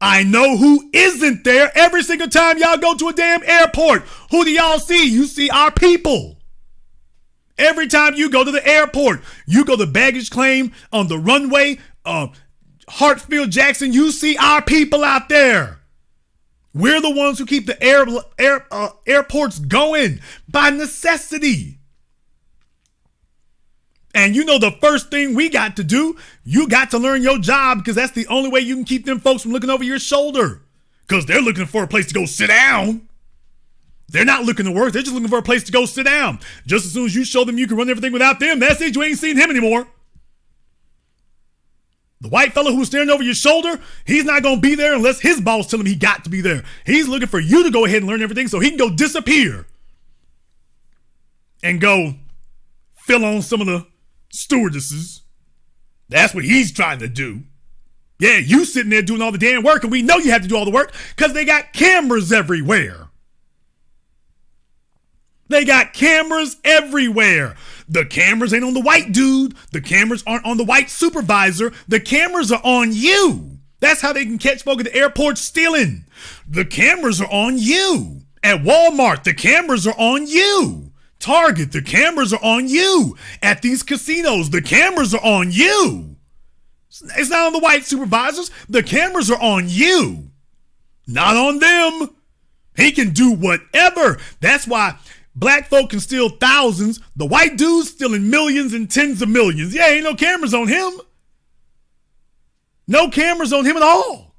I know who isn't there every single time y'all go to a damn airport. Who do y'all see? You see our people. Every time you go to the airport, you go to baggage claim on the runway, Hartsfield Jackson, you see our people out there. We're the ones who keep the airports going by necessity. And you know the first thing we got to do, you got to learn your job, because that's the only way you can keep them folks from looking over your shoulder. Because they're looking for a place to go sit down. They're not looking to work. They're just looking for a place to go sit down. Just as soon as you show them you can run everything without them, that's it. You ain't seen him anymore. The white fellow who was staring over your shoulder, he's not going to be there unless his boss tell him he got to be there. He's looking for you to go ahead and learn everything so he can go disappear and go fill on some of the stewardesses. That's what he's trying to do. Yeah, you sitting there doing all the damn work, and we know you have to do all the work because they got cameras everywhere. They got cameras everywhere. The cameras ain't on the white dude. The cameras aren't on the white supervisor. The cameras are on you. That's how they can catch folk at the airport stealing. The cameras are on you. At Walmart, the cameras are on you. Target, the cameras are on you. At these casinos, the cameras are on you. It's not on the white supervisors. The cameras are on you, not on them. He can do whatever. That's why black folk can steal thousands. The white dude's stealing millions and tens of millions. Yeah, ain't no cameras on him. No cameras on him at all.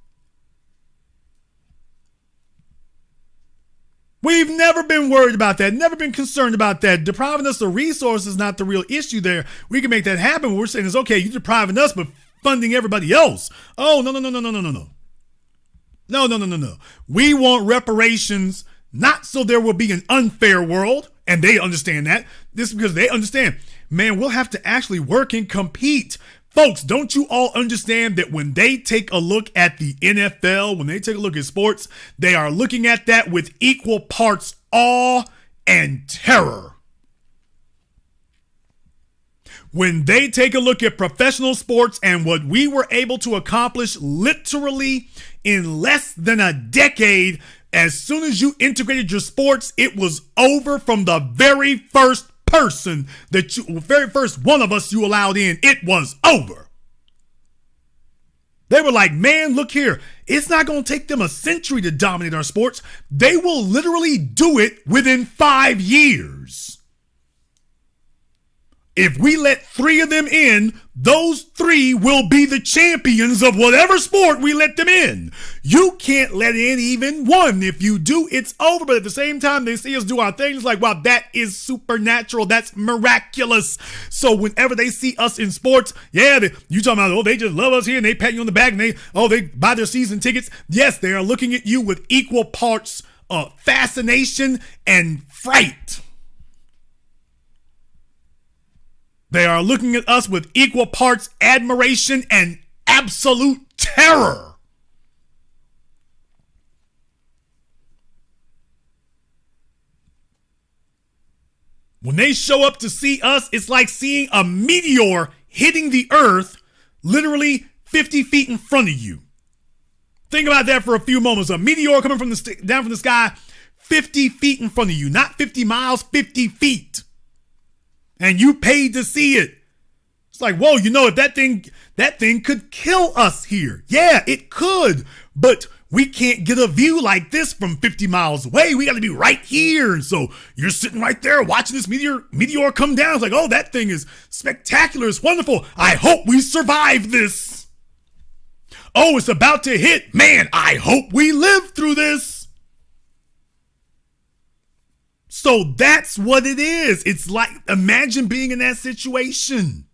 We've never been worried about that, never been concerned about that. Depriving us of resources is not the real issue there. We can make that happen. What we're saying is, okay, you're depriving us, but funding everybody else. Oh, no. No. We want reparations, not so there will be an unfair world, and they understand that. This is because they understand, man, we'll have to actually work and compete. Folks, don't you all understand that when they take a look at the NFL, when they take a look at sports, they are looking at that with equal parts awe and terror. When they take a look at professional sports and what we were able to accomplish literally in less than a decade, as soon as you integrated your sports, it was over from the very first person very first one of us you allowed in. It was over. They were like, man, look here. It's not going to take them a century to dominate our sports. They will literally do it within 5 years. If we let 3 of them in, those 3 will be the champions of whatever sport we let them in. You can't let in even 1. If you do, it's over. But at the same time, they see us do our thing. It's like, wow, that is supernatural. That's miraculous. So whenever they see us in sports, yeah, you talking about, oh, they just love us here and they pat you on the back and they buy their season tickets. Yes, they are looking at you with equal parts of fascination and fright. They are looking at us with equal parts admiration and absolute terror. When they show up to see us, it's like seeing a meteor hitting the earth literally 50 feet in front of you. Think about that for a few moments. A meteor coming from down from the sky 50 feet in front of you, not 50 miles, 50 feet. And you paid to see it. It's like, whoa, you know, if that thing could kill us here. Yeah, it could. But we can't get a view like this from 50 miles away. We got to be right here. And so you're sitting right there watching this meteor come down. It's like, oh, that thing is spectacular. It's wonderful. I hope we survive this. Oh, it's about to hit. Man, I hope we live through this. So that's what it is. It's like, imagine being in that situation.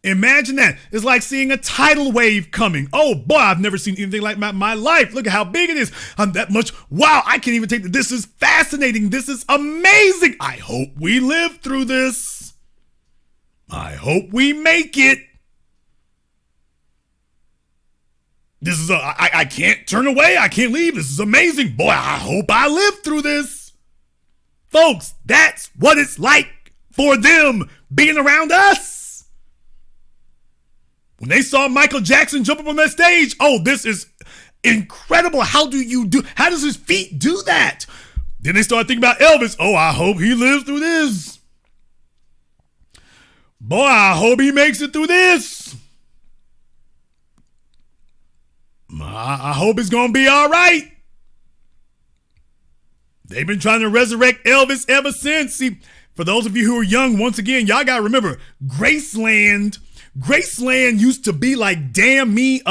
Imagine that. It's like seeing a tidal wave coming. Oh boy, I've never seen anything like that in my life. Look at how big it is. I'm that much. Wow, I can't even take that. This is fascinating. This is amazing. I hope we live through this. I hope we make it. This is I can't turn away. I can't leave. This is amazing. Boy, I hope I live through this. Folks, that's what it's like for them being around us. When they saw Michael Jackson jump up on that stage, oh, this is incredible. How does his feet do that? Then they started thinking about Elvis. Oh, I hope he lives through this. Boy, I hope he makes it through this. I hope it's going to be all right. They've been trying to resurrect Elvis ever since. See, for those of you who are young, once again, y'all got to remember, Graceland used to be like, damn me,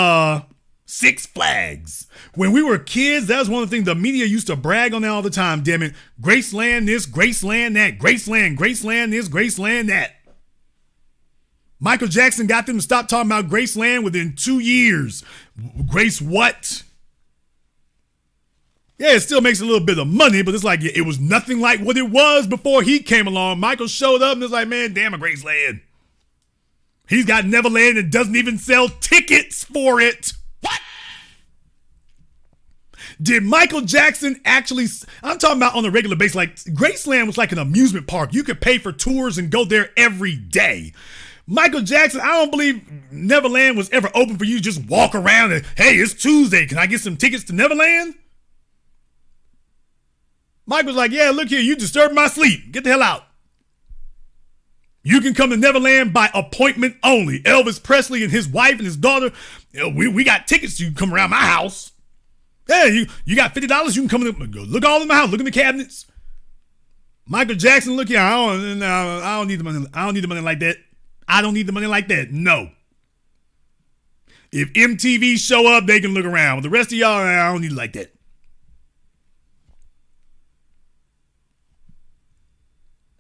Six Flags. When we were kids, that was one of the things the media used to brag on that all the time, damn it. Graceland this, Graceland that, Graceland this, Graceland that. Michael Jackson got them to stop talking about Graceland within 2 years. Grace what? Yeah, it still makes a little bit of money, but it's like, it was nothing like what it was before he came along. Michael showed up and it's like, man, damn a Graceland. He's got Neverland and doesn't even sell tickets for it. What? Did Michael Jackson actually, I'm talking about on a regular basis, like Graceland was like an amusement park. You could pay for tours and go there every day. Michael Jackson, I don't believe Neverland was ever open for you to just walk around and, hey, it's Tuesday. Can I get some tickets to Neverland? Michael's like, yeah, look here, you disturbed my sleep. Get the hell out. You can come to Neverland by appointment only. Elvis Presley and his wife and his daughter, we got tickets. You can come around my house. Yeah, you got $50. You can come in, look all in my house. Look in the cabinets. Michael Jackson, look here. I don't need the money. I don't need the money like that. I don't need the money like that. No. If MTV show up, they can look around. But the rest of y'all, I don't need it like that.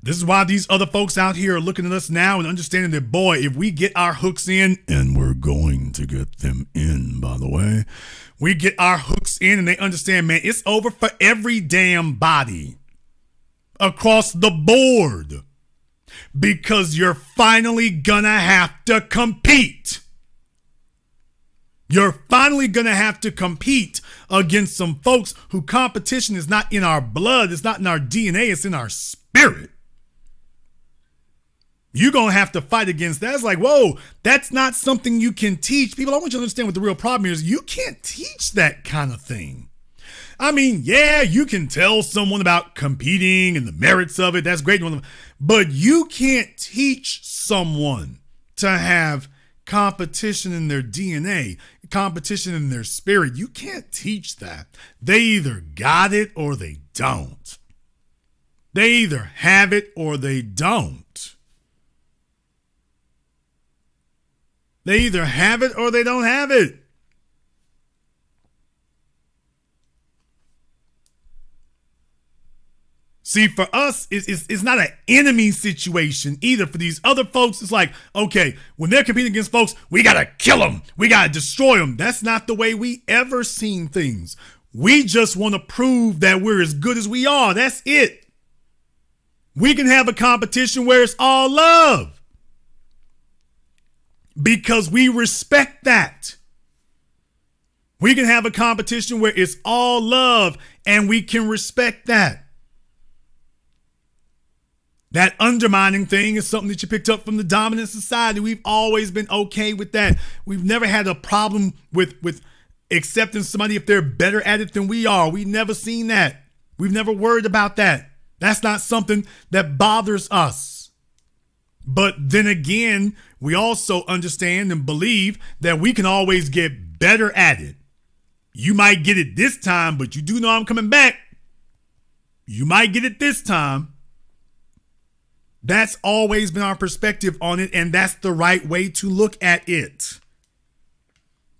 This is why these other folks out here are looking at us now and understanding that, boy, if we get our hooks in, and we're going to get them in, by the way, we get our hooks in and they understand, man, it's over for every damn body across the board because you're finally gonna have to compete. You're finally going to have to compete against some folks who competition is not in our blood, it's not in our DNA, it's in our spirit. You're going to have to fight against that. It's like, whoa, that's not something you can teach. People, I want you to understand what the real problem is. You can't teach that kind of thing. I mean, yeah, you can tell someone about competing and the merits of it. That's great. But you can't teach someone to have competition in their DNA, competition in their spirit. You can't teach that. They either got it or they don't. They either have it or they don't. They either have it or they don't have it. See, for us, it's not an enemy situation either. For these other folks, it's like, okay, when they're competing against folks, we got to kill them. We got to destroy them. That's not the way we ever seen things. We just want to prove that we're as good as we are. That's it. We can have a competition where it's all love because we respect that. We can have a competition where it's all love and we can respect that. That undermining thing is something that you picked up from the dominant society. We've always been okay with that. We've never had a problem with accepting somebody if they're better at it than we are. We've never seen that. We've never worried about that. That's not something that bothers us. But then again, we also understand and believe that we can always get better at it. You might get it this time, but you do know I'm coming back. You might get it this time. That's always been our perspective on it, and that's the right way to look at it.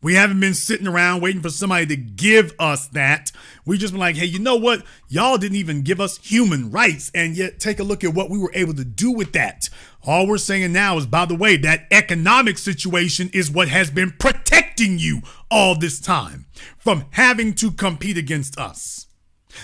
We haven't been sitting around waiting for somebody to give us that. We just been like, hey, you know what? Y'all didn't even give us human rights, and yet take a look at what we were able to do with that. All we're saying now is, by the way, that economic situation is what has been protecting you all this time from having to compete against us.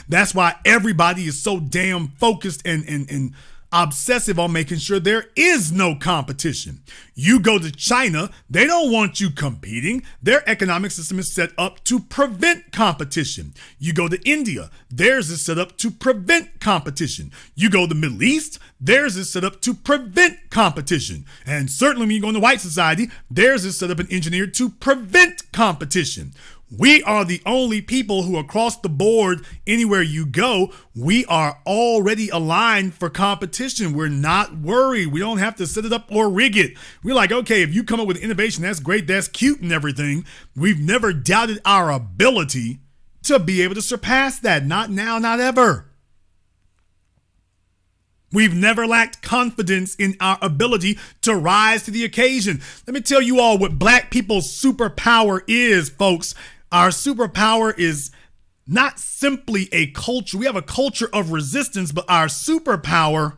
That's why everybody is so damn focused and obsessive on making sure there is no competition. You go to China, they don't want you competing. Their economic system is set up to prevent competition. You go to India, theirs is set up to prevent competition. You go to the Middle East, theirs is set up to prevent competition. And certainly when you go into white society, theirs is set up and engineered to prevent competition. We are the only people who across the board, anywhere you go, we are already aligned for competition. We're not worried. We don't have to set it up or rig it. We're like, okay, if you come up with innovation, that's great, that's cute and everything. We've never doubted our ability to be able to surpass that. Not now, not ever. We've never lacked confidence in our ability to rise to the occasion. Let me tell you all what Black people's superpower is, folks. Our superpower is not simply a culture. We have a culture of resistance, but our superpower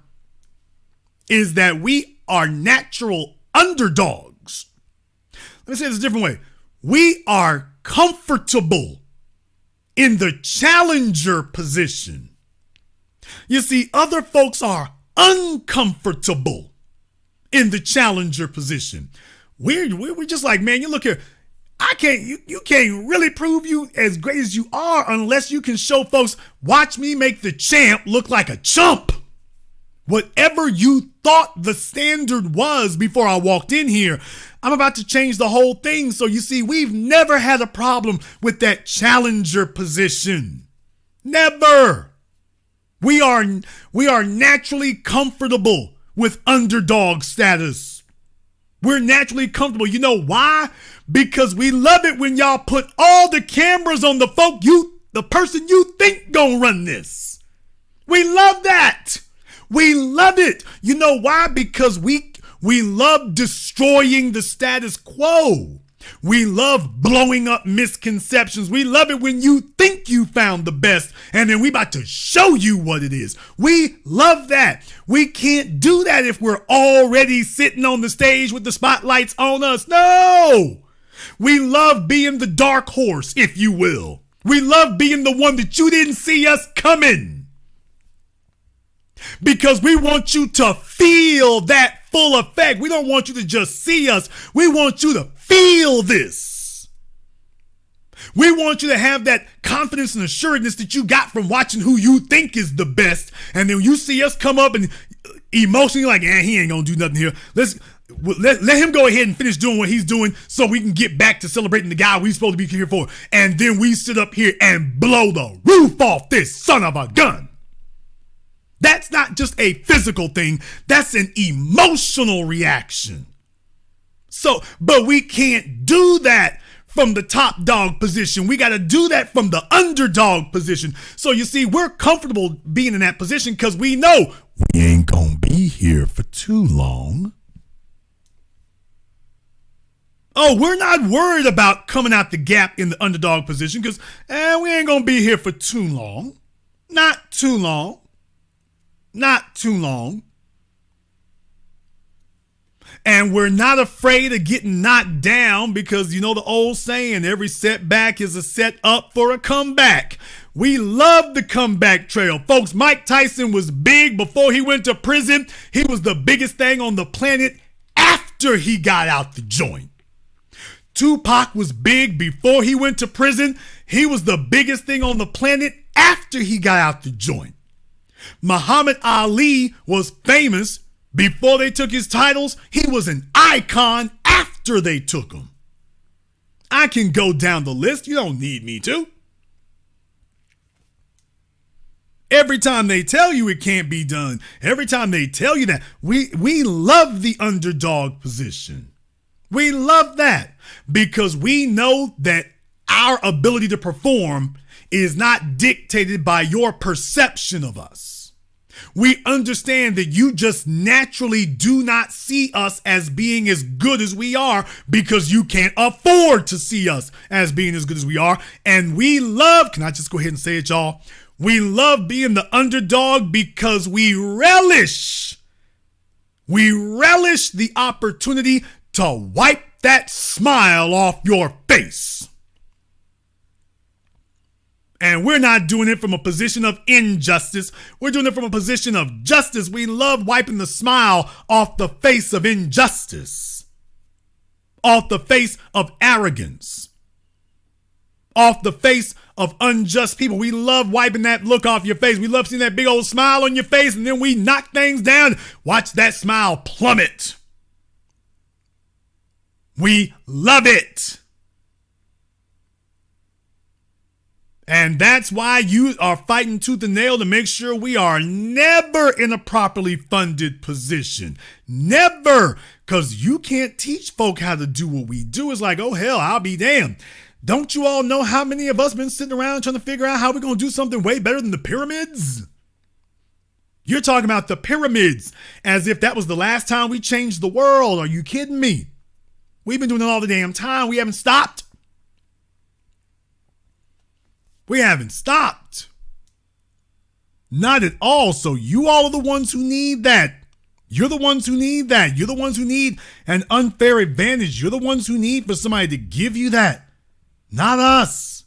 is that we are natural underdogs. Let me say this a different way. We are comfortable in the challenger position. You see, other folks are uncomfortable in the challenger position. We're just like, man, you look here. You can't really prove you as great as you are unless you can show folks, watch me make the champ look like a chump. Whatever you thought the standard was before I walked in here, I'm about to change the whole thing. So you see, we've never had a problem with that challenger position. Never. We are naturally comfortable with underdog status. We're naturally comfortable. You know why? Because we love it when y'all put all the cameras on the the person you think gonna run this. We love that. We love it. You know why? Because we love destroying the status quo. We love blowing up misconceptions. We love it when you think you found the best and then we about to show you what it is. We love that. We can't do that if we're already sitting on the stage with the spotlights on us. No. We love being the dark horse, if you will. We love being the one that you didn't see us coming. Because we want you to feel that full effect. We don't want you to just see us. We want you to feel this. We want you to have that confidence and assuredness that you got from watching who you think is the best. And then you see us come up and emotionally like, he ain't gonna do nothing here. Let him go ahead and finish doing what he's doing so we can get back to celebrating the guy we're supposed to be here for. And then we sit up here and blow the roof off this son of a gun. That's not just a physical thing. That's an emotional reaction. But we can't do that from the top dog position. We got to do that from the underdog position. So you see, we're comfortable being in that position because we know we ain't going to be here for too long. Oh, we're not worried about coming out the gap in the underdog position because we ain't going to be here for too long. Not too long. Not too long. And we're not afraid of getting knocked down because you know the old saying, every setback is a set up for a comeback. We love the comeback trail. Folks, Mike Tyson was big before he went to prison. He was the biggest thing on the planet after he got out the joint. Tupac was big before he went to prison. He was the biggest thing on the planet after he got out the joint. Muhammad Ali was famous before they took his titles. He was an icon after they took him. I can go down the list. You don't need me to. Every time they tell you it can't be done, every time they tell you that, we love the underdog position. We love that because we know that our ability to perform is not dictated by your perception of us. We understand that you just naturally do not see us as being as good as we are because you can't afford to see us as being as good as we are. And we love, can I just go ahead and say it, y'all? We love being the underdog because we relish the opportunity to wipe that smile off your face. And we're not doing it from a position of injustice. We're doing it from a position of justice. We love wiping the smile off the face of injustice, off the face of arrogance, off the face of unjust people. We love wiping that look off your face. We love seeing that big old smile on your face, and then we knock things down. Watch that smile plummet. We love it. And that's why you are fighting tooth and nail to make sure we are never in a properly funded position. Never. Because you can't teach folk how to do what we do. It's like, oh, hell, I'll be damned. Don't you all know how many of us been sitting around trying to figure out how we're going to do something way better than the pyramids? You're talking about the pyramids as if that was the last time we changed the world. Are you kidding me? We've been doing it all the damn time. We haven't stopped. We haven't stopped. Not at all. So you all are the ones who need that. You're the ones who need that. You're the ones who need an unfair advantage. You're the ones who need for somebody to give you that. Not us.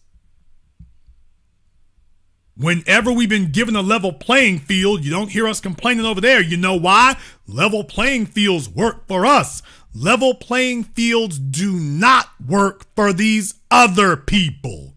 Whenever we've been given a level playing field, you don't hear us complaining over there. You know why? Level playing fields work for us. Level playing fields do not work for these other people.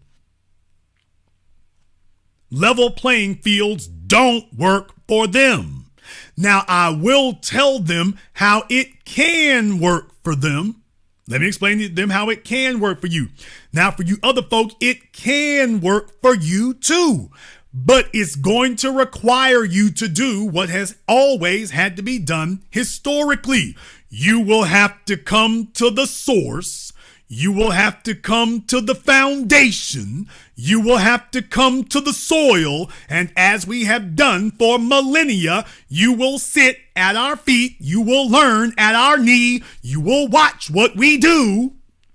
Level playing fields don't work for them. Now, I will tell them how it can work for them. Let me explain to them how it can work for you. Now, for you other folks, it can work for you too. But it's going to require you to do what has always had to be done historically. You will have to come to the source. You will have to come to the foundation. You will have to come to the soil. And as we have done for millennia, you will sit at our feet. You will learn at our knee. You will watch what we do.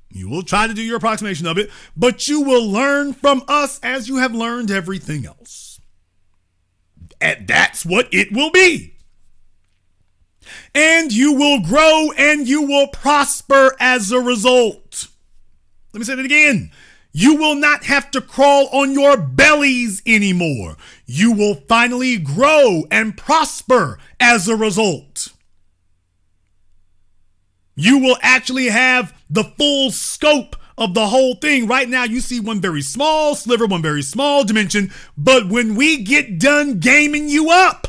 You will try to do your approximation of it, but you will learn from us as you have learned everything else. And that's what it will be. And you will grow and you will prosper as a result. Let me say that again. You will not have to crawl on your bellies anymore. You will finally grow and prosper as a result. You will actually have the full scope of the whole thing. Right now, you see one very small sliver, one very small dimension. But when we get done gaming you up,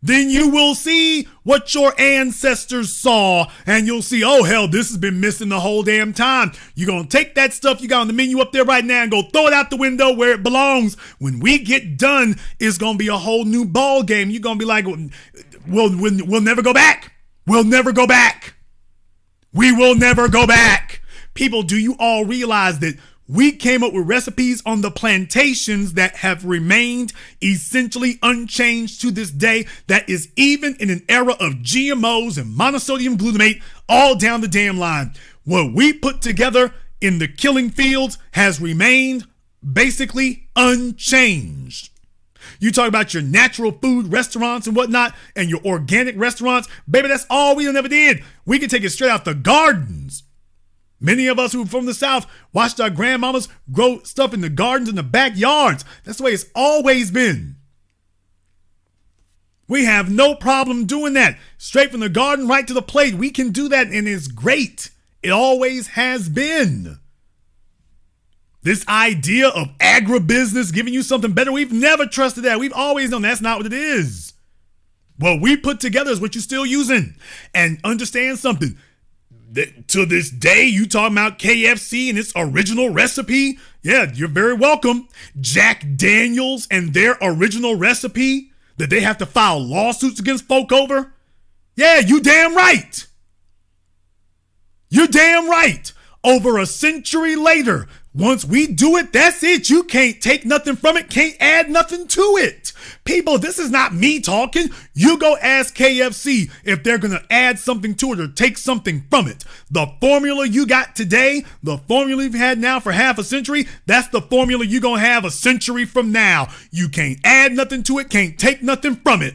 then you will see what your ancestors saw, and you'll see, oh, hell, this has been missing the whole damn time. You're going to take that stuff you got on the menu up there right now and go throw it out the window where it belongs. When we get done, it's going to be a whole new ball game. You're going to be like, we'll never go back. We'll never go back. We will never go back. People, do you all realize that we came up with recipes on the plantations that have remained essentially unchanged to this day? That is even in an era of GMOs and monosodium glutamate all down the damn line. What we put together in the killing fields has remained basically unchanged. You talk about your natural food restaurants and whatnot and your organic restaurants. Baby, that's all we never did. We can take it straight out the gardens. Many of us who are from the South watched our grandmamas grow stuff in the gardens and the backyards. That's the way it's always been. We have no problem doing that. Straight from the garden right to the plate. We can do that, and it's great. It always has been. This idea of agribusiness giving you something better, we've never trusted that. We've always known that's not what it is. What we put together is what you're still using. And understand something. To this day, you talking about KFC and its original recipe? Yeah, you're very welcome. Jack Daniels and their original recipe that they have to file lawsuits against folk over? Yeah, you damn right. You're damn right. Over a century later, once we do it, that's it. You can't take nothing from it, can't add nothing to it. People, this is not me talking. You go ask KFC if they're going to add something to it or take something from it. The formula you got today, the formula you've had now for half a century, that's the formula you're going to have a century from now. You can't add nothing to it, can't take nothing from it.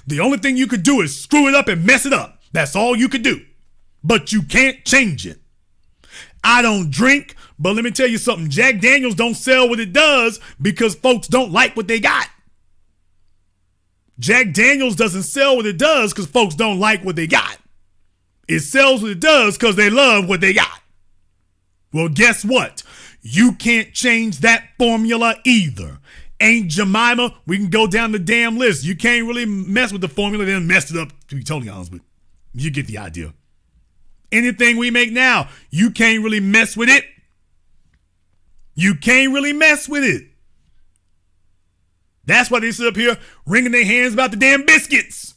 The only thing you could do is screw it up and mess it up. That's all you could do. But you can't change it. I don't drink, but let me tell you something. Jack Daniels don't sell what it does because folks don't like what they got. Jack Daniels doesn't sell what it does because folks don't like what they got. It sells what it does because they love what they got. Well, guess what? You can't change that formula either. Aunt Jemima, we can go down the damn list. You can't really mess with the formula, then mess it up, to be totally honest with you. You get the idea. Anything we make now, you can't really mess with it. You can't really mess with it. That's why they sit up here wringing their hands about the damn biscuits.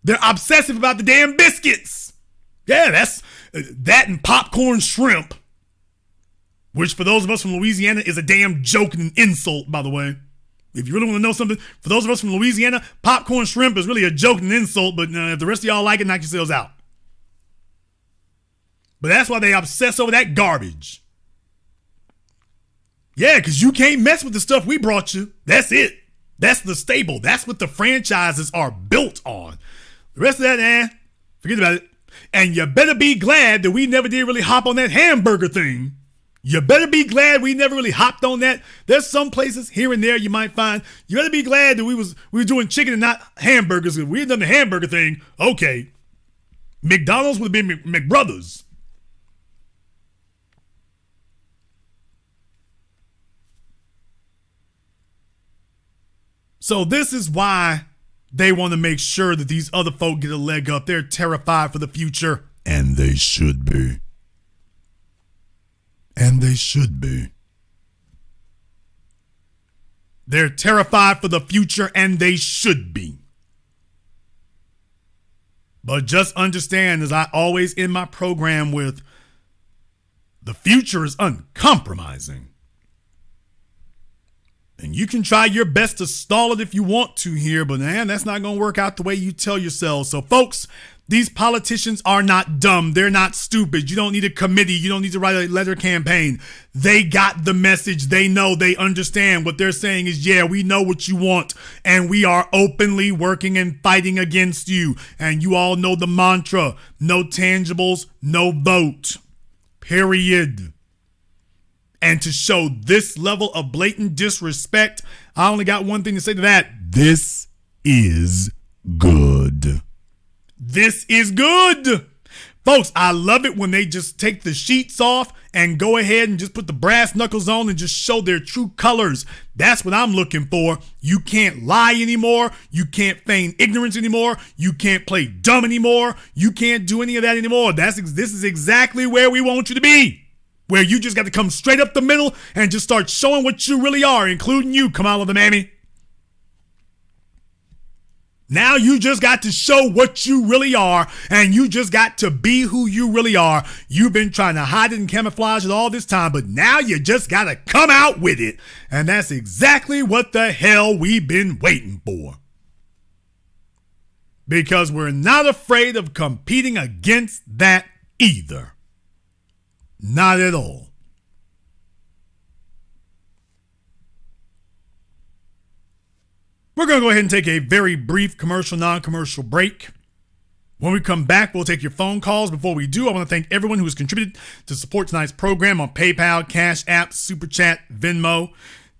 They're obsessive about the damn biscuits. Yeah, that's that and popcorn shrimp, which for those of us from Louisiana is a damn joke and an insult, by the way. If you really want to know something, for those of us from Louisiana, popcorn shrimp is really a joke and an insult, but if the rest of y'all like it, knock yourselves out. But that's why they obsess over that garbage. Yeah, because you can't mess with the stuff we brought you. That's it. That's the stable. That's what the franchises are built on. The rest of that, forget about it. And you better be glad that we never did really hop on that hamburger thing. You better be glad we never really hopped on that. There's some places here and there you might find. You better be glad that we were doing chicken and not hamburgers. If we had done the hamburger thing, okay. McDonald's would have been McBrothers. So this is why they want to make sure that these other folk get a leg up. They're terrified for the future. And they should be. And they should be. They're terrified for the future, and they should be. But just understand, as I always end my program with, the future is uncompromising. And you can try your best to stall it if you want to here, but man, that's not going to work out the way you tell yourselves. So folks, these politicians are not dumb. They're not stupid. You don't need a committee. You don't need to write a letter campaign. They got the message. They know, they understand. What they're saying is, yeah, we know what you want, and we are openly working and fighting against you. And you all know the mantra, no tangibles, no vote, period. And to show this level of blatant disrespect, I only got one thing to say to that. This is good. This is good. Folks, I love it when they just take the sheets off and go ahead and just put the brass knuckles on and just show their true colors. That's what I'm looking for. You can't lie anymore. You can't feign ignorance anymore. You can't play dumb anymore. You can't do any of that anymore. This is exactly where we want you to be. Where you just got to come straight up the middle and just start showing what you really are, including you, Kamala the Mammy. Now you just got to show what you really are, and you just got to be who you really are. You've been trying to hide it and camouflage it all this time, but now you just got to come out with it. And that's exactly what the hell we've been waiting for. Because we're not afraid of competing against that either. Not at all. We're going to go ahead and take a very brief commercial, non-commercial break. When we come back, we'll take your phone calls. Before we do, I want to thank everyone who has contributed to support tonight's program on PayPal, CashApp, Super Chat, Venmo.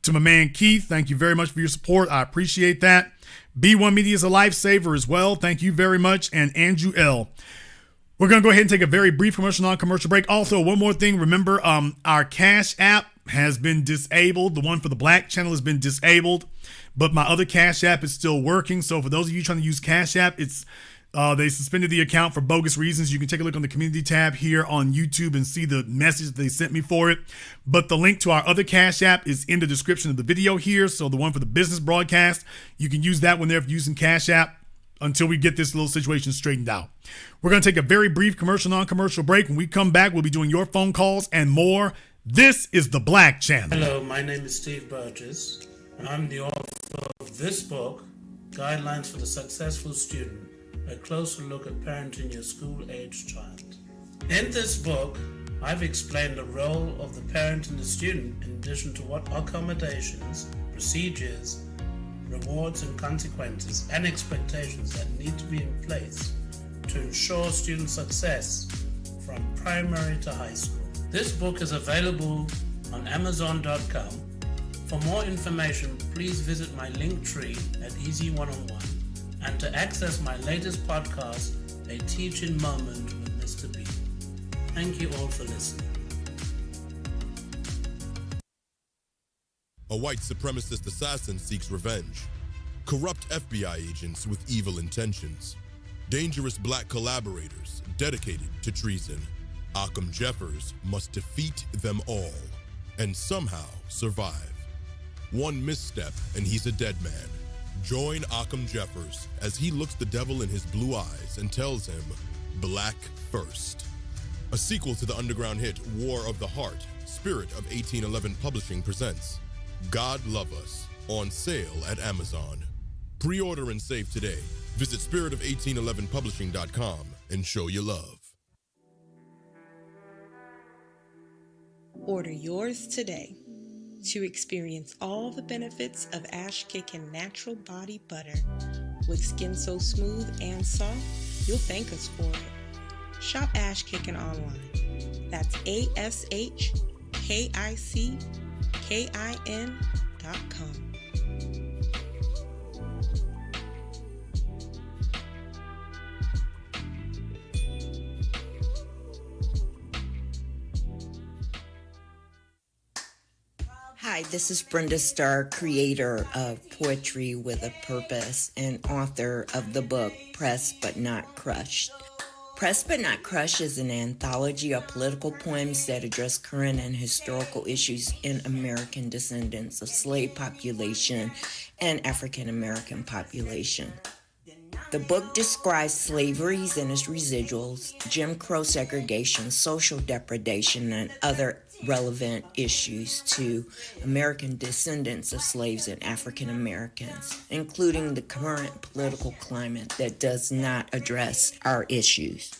To my man Keith, thank you very much for your support. I appreciate that. B1 Media is a lifesaver as well. Thank you very much. And Andrew L. We're going to go ahead and take a very brief commercial, non-commercial break. Also, one more thing. Remember, our Cash App has been disabled. The one for the Black channel has been disabled, but my other Cash App is still working. So for those of you trying to use Cash App, it's they suspended the account for bogus reasons. You can take a look on the community tab here on YouTube and see the message they sent me for it. But the link to our other Cash App is in the description of the video here. So the one for the business broadcast, you can use that one there if you're using Cash App until we get this little situation straightened out. We're going to take a very brief commercial, non-commercial break. When we come back, we'll be doing your phone calls and more. This is the Black Channel. Hello, my name is Steve Burgess, and I'm the author of this book, Guidelines for the Successful Student, a closer look at parenting your school-aged child. In this book, I've explained the role of the parent and the student in addition to what accommodations, procedures, rewards and consequences and expectations that need to be in place to ensure student success from primary to high school. This book is available on Amazon.com. For more information, please visit my link tree at Easy One-on-One, and to access my latest podcast, A Teaching Moment with Mr. B. Thank you all for listening. A white supremacist assassin seeks revenge. Corrupt FBI agents with evil intentions. Dangerous black collaborators dedicated to treason. Occam Jeffers must defeat them all and somehow survive. One misstep and he's a dead man. Join Occam Jeffers as he looks the devil in his blue eyes and tells him, Black First. A sequel to the underground hit War of the Heart, Spirit of 1811 Publishing presents God Love Us, on sale at Amazon. Pre-order and save today. Visit spiritOf1811publishing.com and show your love. Order yours today to experience all the benefits of Ash Kickin' Natural Body Butter with skin so smooth and soft, you'll thank us for it. Shop Ash Kickin' online. That's ASHKICKIN.com. Hi, this is Brenda Starr, creator of Poetry with a Purpose and author of the book Pressed But Not Crushed. Pressed But Not Crushed is an anthology of political poems that address current and historical issues in American descendants of slave population and African American population. The book describes slaveries and its residuals, Jim Crow segregation, social depredation, and other relevant issues to American descendants of slaves and African Americans, including the current political climate that does not address our issues.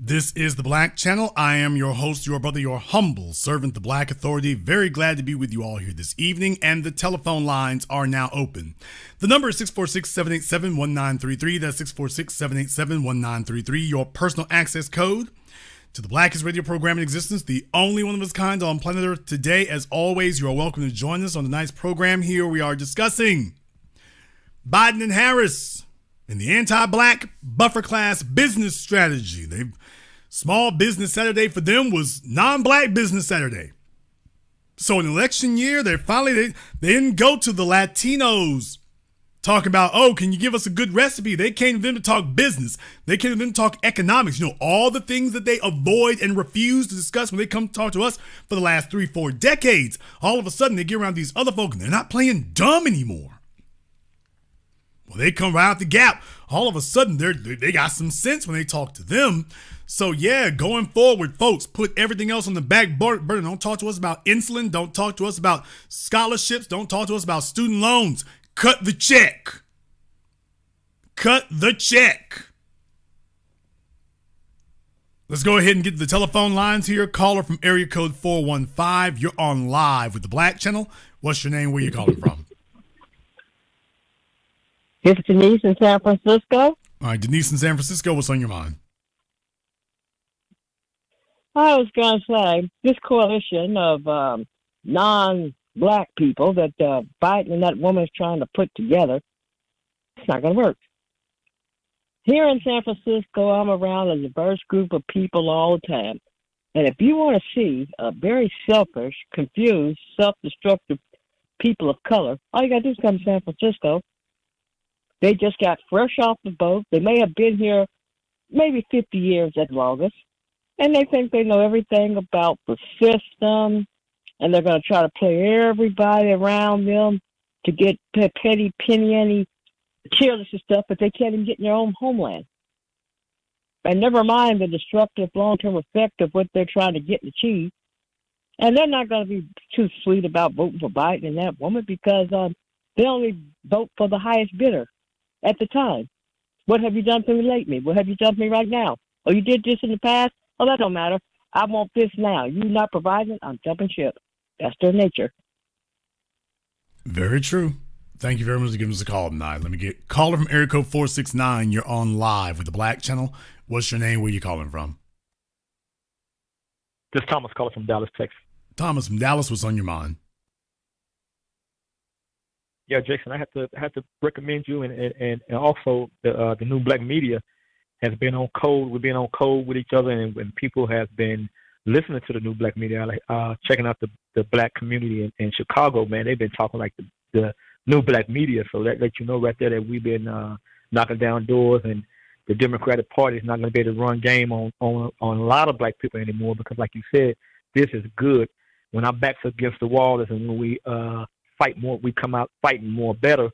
This is the Black Channel. I am your host, your brother, your humble servant, the Black Authority. Very glad to be with you all here this evening, and the telephone lines are now open. The number is 646-787-1933. That's 646-787-1933. Your personal access code to the blackest radio program in existence, the only one of its kind on planet Earth today. As always, you are welcome to join us on tonight's program. Here we are discussing Biden and Harris and the anti-black buffer class business strategy. Small Business Saturday for them was non-black Business Saturday. So in election year, they didn't go to the Latinos talk about, oh, can you give us a good recipe? They came to them to talk business. They came to them to talk economics. You know, all the things that they avoid and refuse to discuss when they come to talk to us for the last 3-4 decades. All of a sudden, they get around these other folk and they're not playing dumb anymore. Well, they come right out the gap. All of a sudden, they got some sense when they talk to them. So, yeah, going forward, folks, put everything else on the back burner. Don't talk to us about insulin. Don't talk to us about scholarships. Don't talk to us about student loans. Cut the check. Cut the check. Let's go ahead and get to the telephone lines here. Caller from area code 415. You're on live with the Black Channel. What's your name? Where you calling from? It's Denise in San Francisco. All right, Denise in San Francisco, what's on your mind? I was going to say, this coalition of non-black people that Biden and that woman is trying to put together, it's not going to work. Here in San Francisco, I'm around a diverse group of people all the time. And if you want to see a very selfish, confused, self-destructive people of color, all you got to do is come to San Francisco. They just got fresh off the boat. They may have been here maybe 50 years at longest. And they think they know everything about the system. And they're going to try to play everybody around them to get petty, penny, careless and stuff, but they can't even get in their own homeland. And never mind the destructive long-term effect of what they're trying to get and achieve. And they're not going to be too sweet about voting for Biden and that woman because they only vote for the highest bidder at the time. What have you done for me lately? What have you done for me right now? Oh, you did this in the past? Oh, that don't matter. I want this now. You not providing it, I'm jumping ship. That's their nature. Very true. Thank you very much for giving us a call tonight. Let me get caller from area code 469. You're on live with the Black Channel. What's your name? Where you calling from? This is Thomas calling from Dallas, Texas. Thomas from Dallas, what's on your mind? Yeah, Jason, I have to recommend you and also the new black media has been on code. We've been on code with each other, and people have been listening to the new black media, checking out the black community in Chicago. Man, they've been talking like the new black media. So that let you know right there that we've been knocking down doors and the Democratic Party is not going to be able to run game on a lot of black people anymore, because, like you said, this is good. When our backs are against the wall, is when we fight more. We come out fighting more better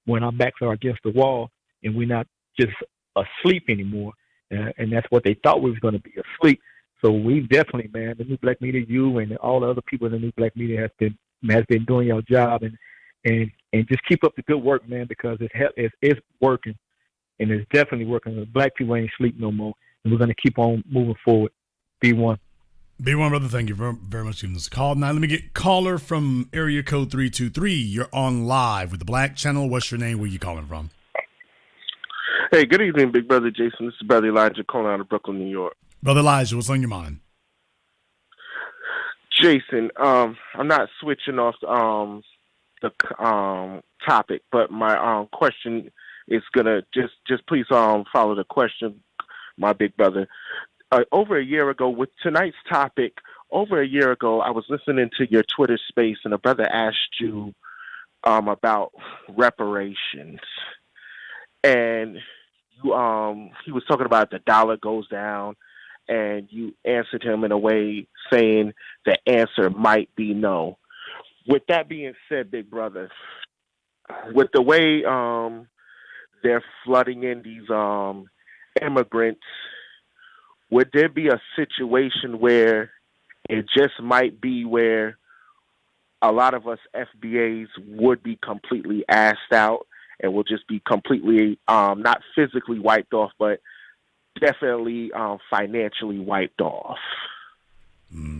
when our backs are against the wall and we're not just asleep anymore. And that's what they thought we was going to be, asleep. So we definitely, man, the new black media, you and all the other people in the new black media has been doing your job, and just keep up the good work, man, because it's working, and it's definitely working. The black people ain't sleep no more, and we're going to keep on moving forward. B1. B1, brother, thank you very much for giving us a call. Now, let me get caller from area code 323. You're on live with the Black Channel. What's your name? Where you calling from? Hey, good evening, Big Brother Jason. This is Brother Elijah calling out of Brooklyn, New York. Brother Elijah, what's on your mind? Jason, I'm not switching off the topic, but my question is gonna just please follow the question, my big brother. Over a year ago, with tonight's topic, over a year ago, I was listening to your Twitter space, and a brother asked you about reparations, and you he was talking about the dollar goes down, and you answered him in a way saying the answer might be no. With that being said, big brother, with the way they're flooding in these immigrants, would there be a situation where it just might be where a lot of us FBAs would be completely assed out and will just be completely not physically wiped off, but definitely financially wiped off?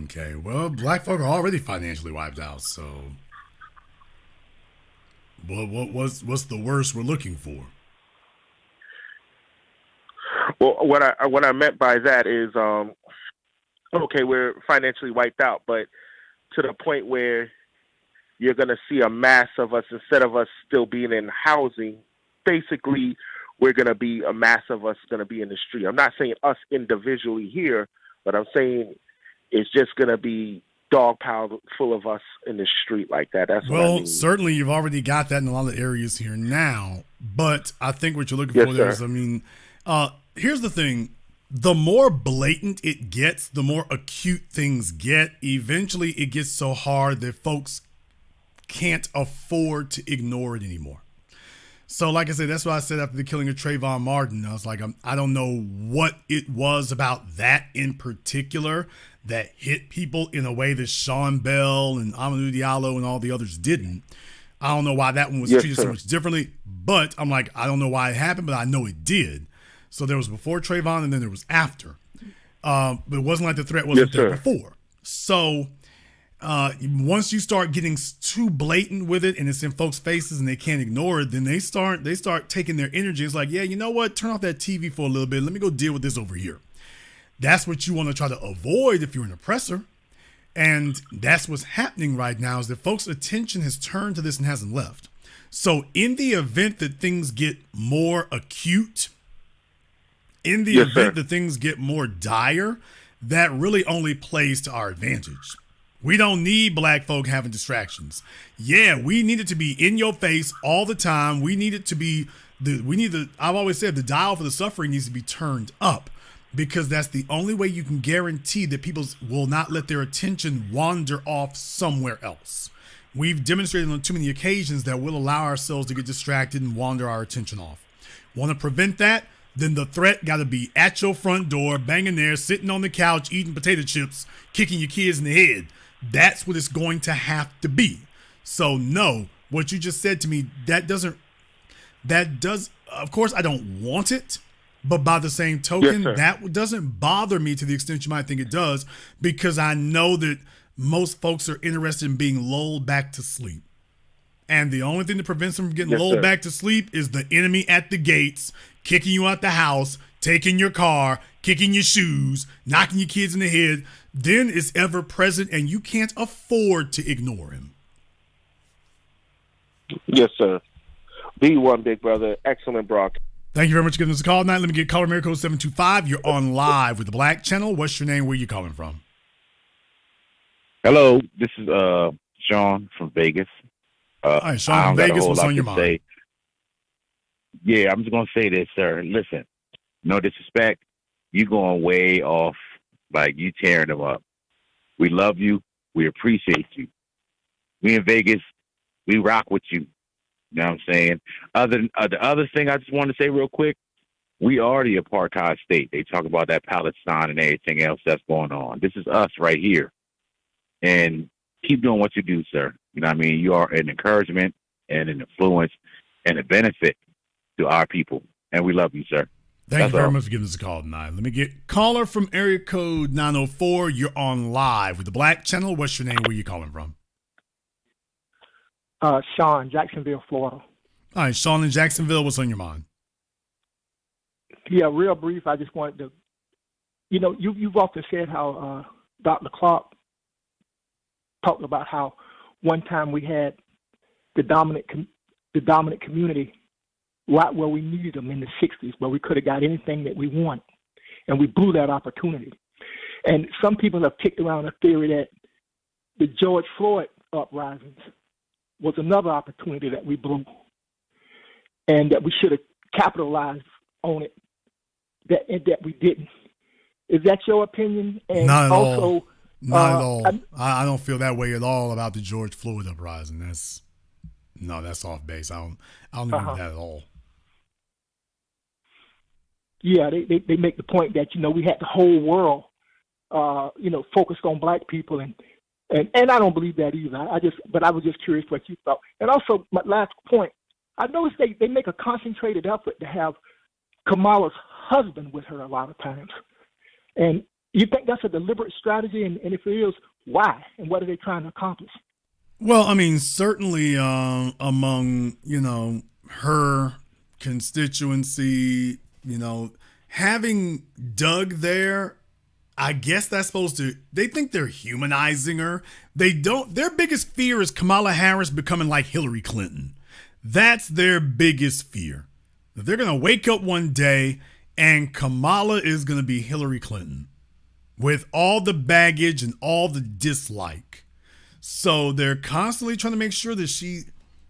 Okay, well, black folk are already financially wiped out, so what's the worst we're looking for? Well, what I meant by that is, okay, we're financially wiped out, but to the point where you're going to see a mass of us, instead of us still being in housing, basically we're going to be a mass of us going to be in the street. I'm not saying us individually here, but I'm saying it's just going to be dog pile full of us in the street like that. That's what I mean. Certainly you've already got that in a lot of areas here now, but I think what you're looking for there is, here's the thing. The more blatant it gets, the more acute things get. Eventually it gets so hard that folks can't afford to ignore it anymore. So like I said, that's why I said after the killing of Trayvon Martin, I was like, I don't know what it was about that in particular that hit people in a way that Sean Bell and Amadou Diallo and all the others didn't. I don't know why that one was treated so much differently, but I'm like, I don't know why it happened, but I know it did. So there was before Trayvon and then there was after. But it wasn't like the threat wasn't there before. So once you start getting too blatant with it and it's in folks' faces and they can't ignore it, then they start taking their energy. It's like, yeah, you know what? Turn off that TV for a little bit. Let me go deal with this over here. That's what you want to try to avoid if you're an oppressor. And that's what's happening right now, is that folks' attention has turned to this and hasn't left. So in the event that things get more acute, in the event that things get more dire, that really only plays to our advantage. We don't need black folk having distractions. Yeah, we need it to be in your face all the time. We need it to be I've always said the dial for the suffering needs to be turned up, because that's the only way you can guarantee that people will not let their attention wander off somewhere else. We've demonstrated on too many occasions that we'll allow ourselves to get distracted and wander our attention off. Want to prevent that? Then the threat got to be at your front door, banging there, sitting on the couch, eating potato chips, kicking your kids in the head. That's what it's going to have to be. So no, what you just said to me, of course I don't want it, but by the same token, that doesn't bother me to the extent you might think it does, because I know that most folks are interested in being lulled back to sleep. And the only thing that prevents them from getting lulled back to sleep is the enemy at the gates, kicking you out the house, taking your car, kicking your shoes, knocking your kids in the head. Then it's ever present, and you can't afford to ignore him. Yes, sir. B1, big brother. Excellent broadcast. Thank you very much for giving us a call tonight. Let me get caller America code 725. You're on live with the Black Channel. What's your name? Where are you calling from? Hello, this is Sean from Vegas. All right, Sean from Vegas, what's on your mind? Yeah, I'm just going to say this, sir. Listen, No disrespect. You going way off. Like, you tearing them up. We love you. We appreciate you. We in Vegas, we rock with you. You know what I'm saying? The other thing I just want to say real quick, we are the apartheid state. They talk about that Palestine and everything else that's going on. This is us right here. And keep doing what you do, sir. You know what I mean? You are an encouragement and an influence and a benefit to our people. And we love you, sir. Thank you very much for giving us a call tonight. Let me get caller from area code 904. You're on live with the Black Channel. What's your name? Where you calling from? Sean, Jacksonville, Florida. All right, Sean in Jacksonville. What's on your mind? Yeah, real brief. I just wanted to, you've often said how Dr. Clark talked about how one time we had the dominant community right where we needed them in the 60s, where we could have got anything that we wanted, and we blew that opportunity. And some people have kicked around the theory that the George Floyd uprisings was another opportunity that we blew, and that we should have capitalized on it, that we didn't. Is that your opinion? And not at also, all. Not at all. I don't feel that way at all about the George Floyd uprising. That's off base. I don't agree with that at all. Yeah, they make the point that, we had the whole world, focused on black people, and I don't believe that either. But I was just curious what you thought. And also, my last point, I noticed they make a concentrated effort to have Kamala's husband with her a lot of times. And you think that's a deliberate strategy? And if it is, why? And what are they trying to accomplish? Well, I mean, certainly among, her constituency, having Doug there, I guess that's supposed to, they think they're humanizing her. Their biggest fear is Kamala Harris becoming like Hillary Clinton. That's their biggest fear. That they're going to wake up one day and Kamala is going to be Hillary Clinton with all the baggage and all the dislike. So they're constantly trying to make sure that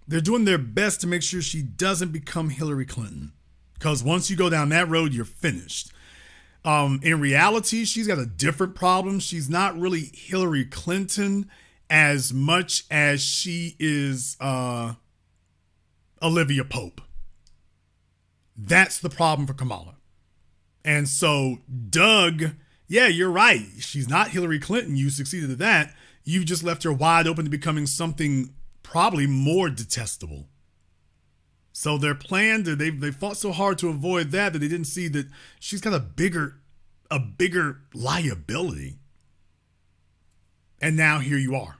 they're doing their best to make sure she doesn't become Hillary Clinton. Because once you go down that road, you're finished. In reality, she's got a different problem. She's not really Hillary Clinton as much as she is Olivia Pope. That's the problem for Kamala. And so Doug, yeah, you're right. She's not Hillary Clinton. You succeeded at that. You've just left her wide open to becoming something probably more detestable. So their plan, they fought so hard to avoid that they didn't see that she's got a bigger liability. And now here you are.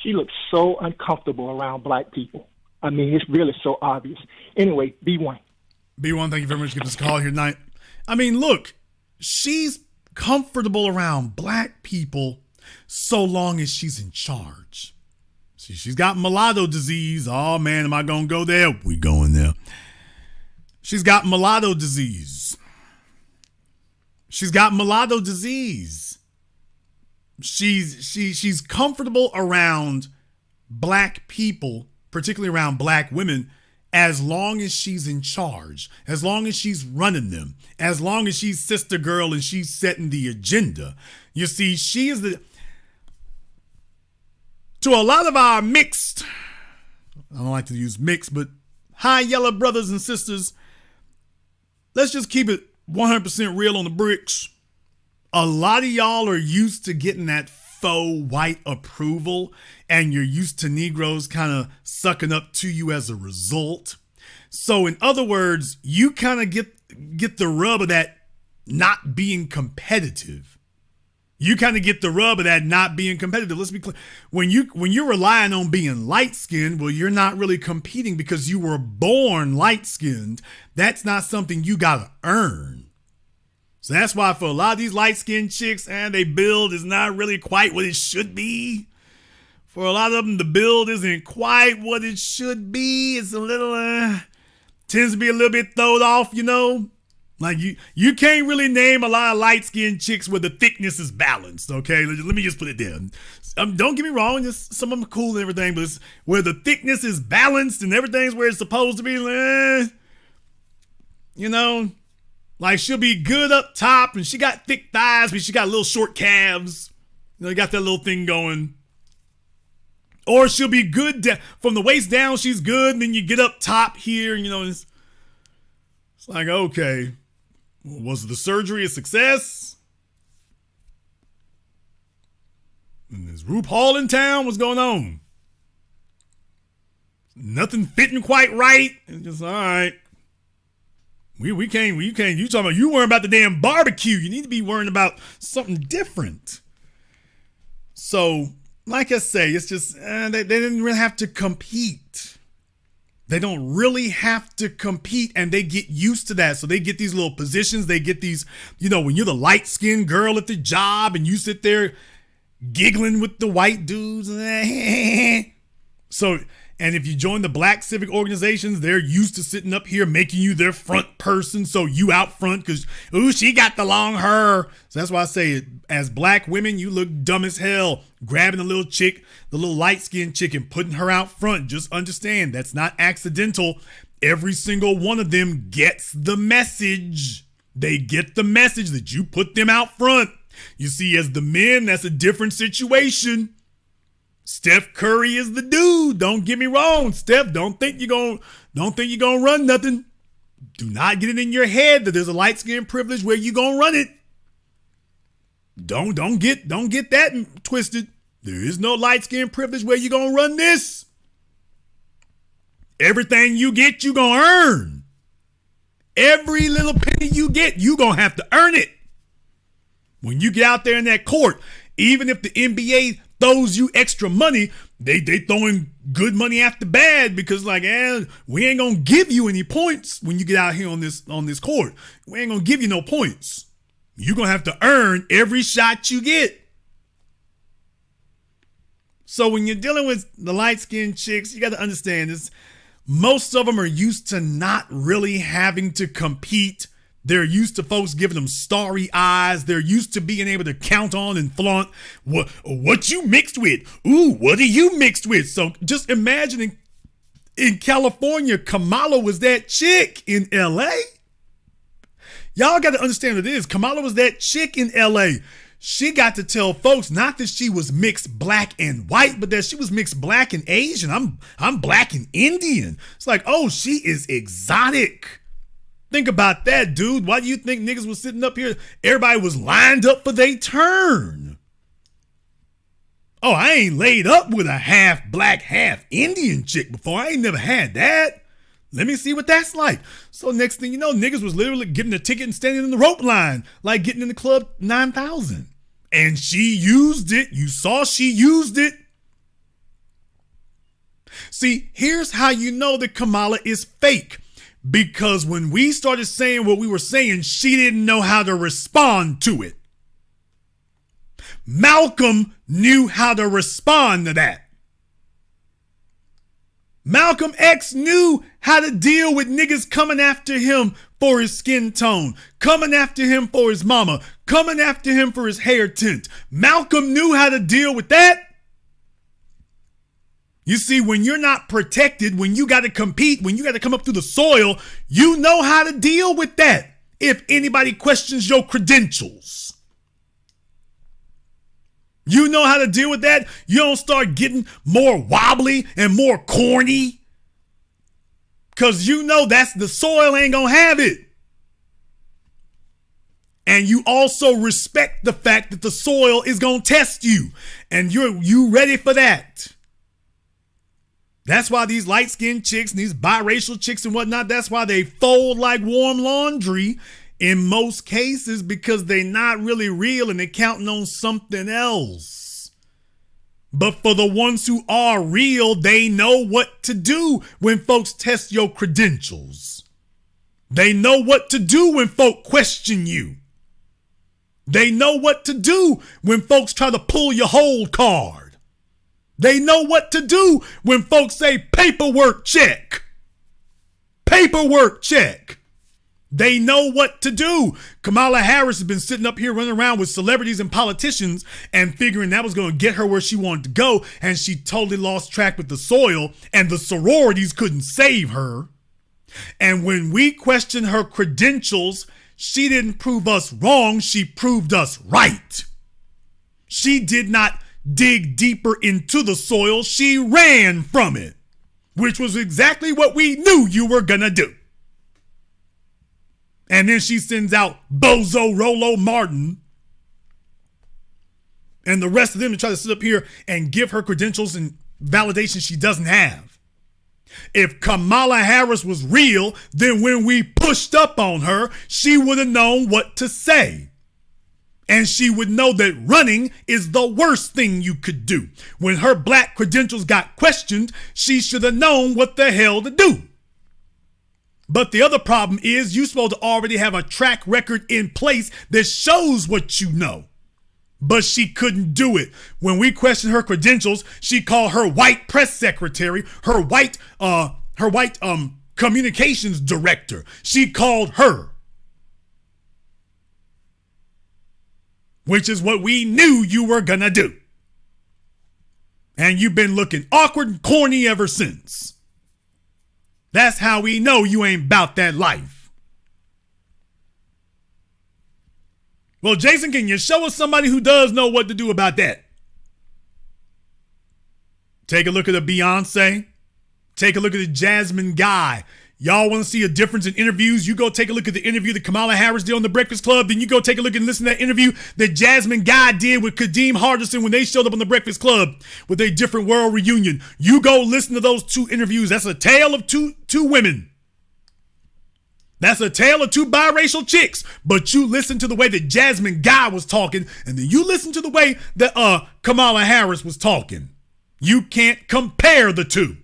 She looks so uncomfortable around black people. I mean, it's really so obvious. Anyway, B1. B1, thank you very much for giving us a call here tonight. I mean, look, she's comfortable around black people so long as she's in charge. See, she's got mulatto disease. Oh, man, am I going to go there? We going there. She's got mulatto disease. She's comfortable around black people, particularly around black women, as long as she's in charge, as long as she's running them, as long as she's sister girl and she's setting the agenda. You see, she is to a lot of our mixed, I don't like to use mixed, but high yellow brothers and sisters, let's just keep it 100% real on the bricks. A lot of y'all are used to getting that faux white approval, and you're used to Negroes kind of sucking up to you as a result. So in other words, you kind of get the rub of that not being competitive. You kind of get the rub of that not being competitive. Let's be clear. When you're relying on being light-skinned, well, you're not really competing because you were born light-skinned. That's not something you got to earn. So that's why for a lot of these light-skinned chicks, their build is not really quite what it should be. For a lot of them, the build isn't quite what it should be. It's a little, tends to be a little bit throwed off, Like you can't really name a lot of light-skinned chicks where the thickness is balanced, okay? Let me just put it there. Don't get me wrong, just some of them are cool and everything, but it's where the thickness is balanced and everything's where it's supposed to be, you know, like she'll be good up top and she got thick thighs, but she got little short calves. You know, got that little thing going. Or she'll be good from the waist down, she's good, and then you get up top here, you know, it's like, okay. Was the surgery a success? And is RuPaul in town? What's going on? Nothing fitting quite right. And just, all right. We can't, you talking about, you worrying about the damn barbecue. You need to be worrying about something different. So, like I say, it's just, they didn't really have to compete. They don't really have to compete, and they get used to that. So they get these little positions. They get these, you know, when you're the light-skinned girl at the job and you sit there giggling with the white dudes. So, and if you join the black civic organizations, they're used to sitting up here making you their front person. So you out front because, ooh, she got the long hair. So that's why I say, as black women, you look dumb as hell. Grabbing the little chick, the little light-skinned chick, and putting her out front. Just understand, that's not accidental. Every single one of them gets the message. They get the message that you put them out front. You see, as the men, that's a different situation. Steph Curry is the dude. Don't get me wrong, Steph. Don't think you're gonna run nothing. Do not get it in your head that there's a light skin privilege where you gonna run it. Don't get that twisted. There is no light skin privilege where you gonna run this. Everything you get, you gonna earn. Every little penny you get, you gonna have to earn it. When you get out there in that court, even if the NBA throws you extra money, they throwing good money after bad because like, we ain't gonna give you any points when you get out here on this court. We ain't gonna give you no points. You're gonna have to earn every shot you get. So when you're dealing with the light-skinned chicks, you got to understand this. Most of them are used to not really having to compete. They're used to folks giving them starry eyes. They're used to being able to count on and flaunt what you mixed with. Ooh, what are you mixed with? So just imagining in California, Kamala was that chick in LA. Y'all got to understand what it is. Kamala was that chick in LA. She got to tell folks not that she was mixed black and white, but that she was mixed black and Asian. I'm black and Indian. It's like, oh, she is exotic. Think about that, dude. Why do you think niggas was sitting up here? Everybody was lined up for their turn. Oh, I ain't laid up with a half black, half Indian chick before. I ain't never had that. Let me see what that's like. So next thing you know, niggas was literally getting a ticket and standing in the rope line, like getting in the club 9,000. And she used it. You saw she used it. See, here's how you know that Kamala is fake. Because when we started saying what we were saying, she didn't know how to respond to it. Malcolm knew how to respond to that. Malcolm X knew how to deal with niggas coming after him for his skin tone, coming after him for his mama, coming after him for his hair tint. Malcolm knew how to deal with that. You see, when you're not protected, when you got to compete, when you got to come up through the soil, you know how to deal with that if anybody questions your credentials. You know how to deal with that. You don't start getting more wobbly and more corny because you know that's the soil ain't going to have it. And you also respect the fact that the soil is going to test you and you ready for that. That's why these light-skinned chicks and these biracial chicks and whatnot, that's why they fold like warm laundry in most cases because they're not really real and they're counting on something else. But for the ones who are real, they know what to do when folks test your credentials. They know what to do when folk question you. They know what to do when folks try to pull your whole card. They know what to do when folks say paperwork check. Paperwork check. They know what to do. Kamala Harris has been sitting up here running around with celebrities and politicians and figuring that was going to get her where she wanted to go. And she totally lost track with the soil, and the sororities couldn't save her. And when we questioned her credentials, she didn't prove us wrong. She proved us right. She did not dig deeper into the soil. She ran from it, which was exactly what we knew you were going to do. And then she sends out Bozo Rolo Martin and the rest of them to try to sit up here and give her credentials and validation she doesn't have. If Kamala Harris was real, then when we pushed up on her, she would have known what to say. And she would know that running is the worst thing you could do. When her black credentials got questioned, she should have known what the hell to do. But the other problem is you're supposed to already have a track record in place that shows what you know. But she couldn't do it. When we questioned her credentials, she called her white press secretary, her white communications director. She called her. Which is what we knew you were gonna do. And you've been looking awkward and corny ever since. That's how we know you ain't about that life. Well, Jason, can you show us somebody who does know what to do about that? Take a look at a Beyonce. Take a look at a Jasmine Guy. Y'all want to see a difference in interviews? You go take a look at the interview that Kamala Harris did on The Breakfast Club. Then you go take a look and listen to that interview that Jasmine Guy did with Kadeem Hardison when they showed up on The Breakfast Club with a different world reunion. You go listen to those two interviews. That's a tale of two women. That's a tale of two biracial chicks. But you listen to the way that Jasmine Guy was talking, and then you listen to the way that Kamala Harris was talking. You can't compare the two.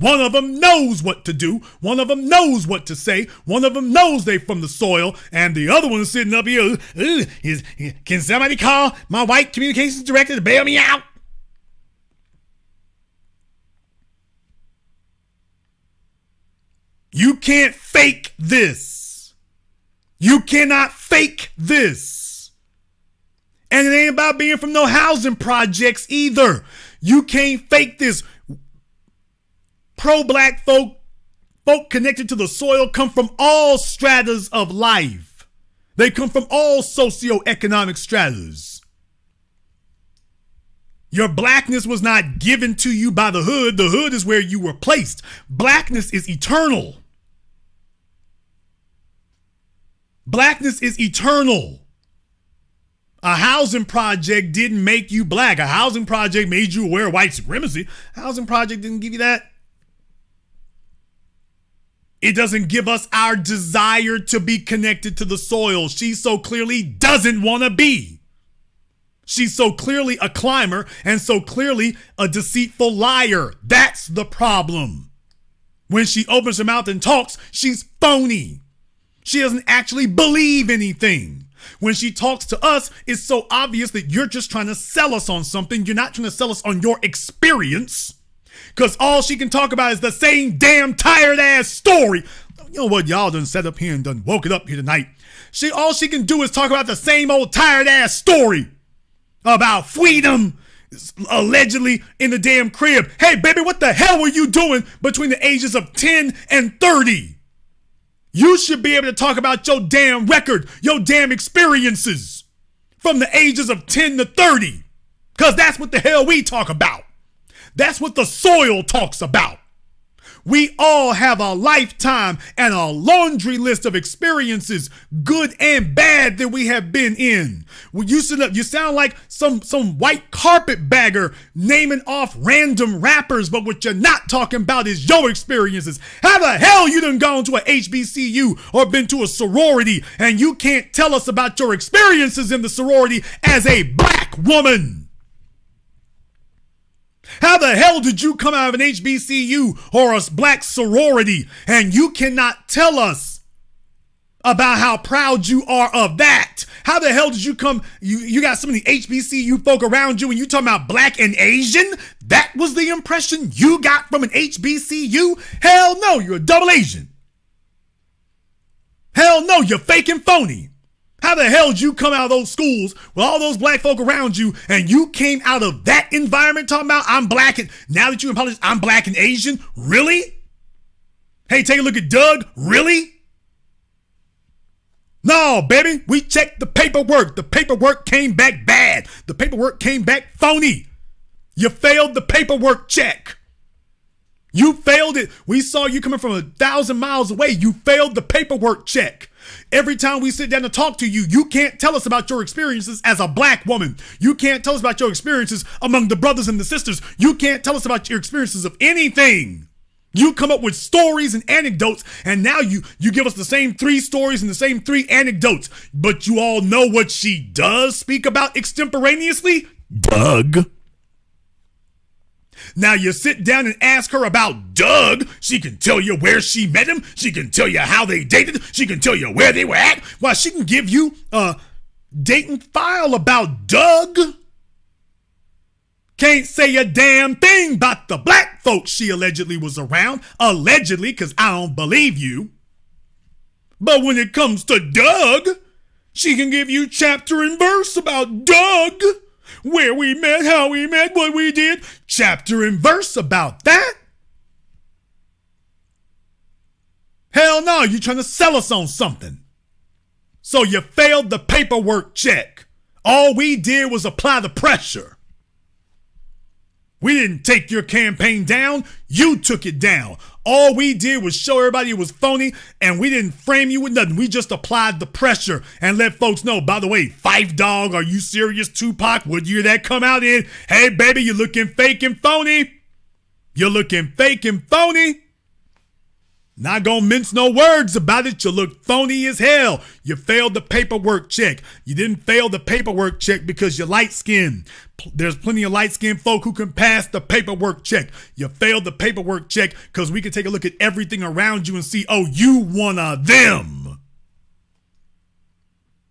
One of them knows what to do. One of them knows what to say. One of them knows they from the soil. And the other one is sitting up here. Can somebody call my white communications director to bail me out? You can't fake this. You cannot fake this. And it ain't about being from no housing projects either. You can't fake this. Pro-black folk connected to the soil come from all stratas of life. They come from all socioeconomic stratas. Your blackness was not given to you by the hood. The hood is where you were placed. Blackness is eternal. Blackness is eternal. A housing project didn't make you black. A housing project made you aware of white supremacy. A housing project didn't give you that. It doesn't give us our desire to be connected to the soil. She so clearly doesn't want to be. She's so clearly a climber and so clearly a deceitful liar. That's the problem. When she opens her mouth and talks, she's phony. She doesn't actually believe anything. When she talks to us, it's so obvious that you're just trying to sell us on something. You're not trying to sell us on your experience. Because all she can talk about is the same damn tired ass story. You know what? Y'all done sat up here and done woke it up here tonight. All she can do is talk about the same old tired ass story about freedom allegedly in the damn crib. Hey, baby, what the hell were you doing between the ages of 10 and 30? You should be able to talk about your damn record, your damn experiences from the ages of 10 to 30. Because that's what the hell we talk about. That's what the soil talks about. We all have a lifetime and a laundry list of experiences, good and bad, that we have been in. When you sit up, you sound like some white carpetbagger naming off random rappers, but what you're not talking about is your experiences. How the hell you done gone to a HBCU or been to a sorority and you can't tell us about your experiences in the sorority as a black woman? How the hell did you come out of an HBCU or a black sorority and you cannot tell us about how proud you are of that? How the hell did you come? You got some of the HBCU folk around you and you talking about black and Asian? That was the impression you got from an HBCU? Hell no, you're a double Asian. Hell no, you're fake and phony. How the hell did you come out of those schools with all those black folk around you and you came out of that environment talking about I'm black and now that you in politics, I'm black and Asian? Really? Hey, take a look at Doug. Really? No, baby, we checked the paperwork. The paperwork came back bad. The paperwork came back phony. You failed the paperwork check. You failed it. We saw you coming from 1,000 miles away. You failed the paperwork check. Every time we sit down to talk to you, you can't tell us about your experiences as a black woman. You can't tell us about your experiences among the brothers and the sisters. You can't tell us about your experiences of anything. You come up with stories and anecdotes, and now you give us the same 3 stories and the same 3 anecdotes. But you all know what she does speak about extemporaneously? Doug. Now you sit down and ask her about Doug. She can tell you where she met him. She can tell you how they dated. She can tell you where they were at. Well, she can give you a dating file about Doug. Can't say a damn thing about the black folks she allegedly was around. Allegedly, because I don't believe you. But when it comes to Doug, she can give you chapter and verse about Doug. Where we met, how we met, what we did. Chapter and verse about that. Hell no, you're trying to sell us on something. So you failed the paperwork check. All we did was apply the pressure. We didn't take your campaign down. You took it down. All we did was show everybody it was phony, and we didn't frame you with nothing. We just applied the pressure and let folks know, by the way, Fife Dog, are you serious, Tupac? What year that come out in? Hey, baby, you're looking fake and phony. You're looking fake and phony. Not gonna mince no words about it. You look phony as hell. You failed the paperwork check. You didn't fail the paperwork check because you're light-skinned. There's plenty of light-skinned folk who can pass the paperwork check. You failed the paperwork check because we can take a look at everything around you and see, oh, you one of them.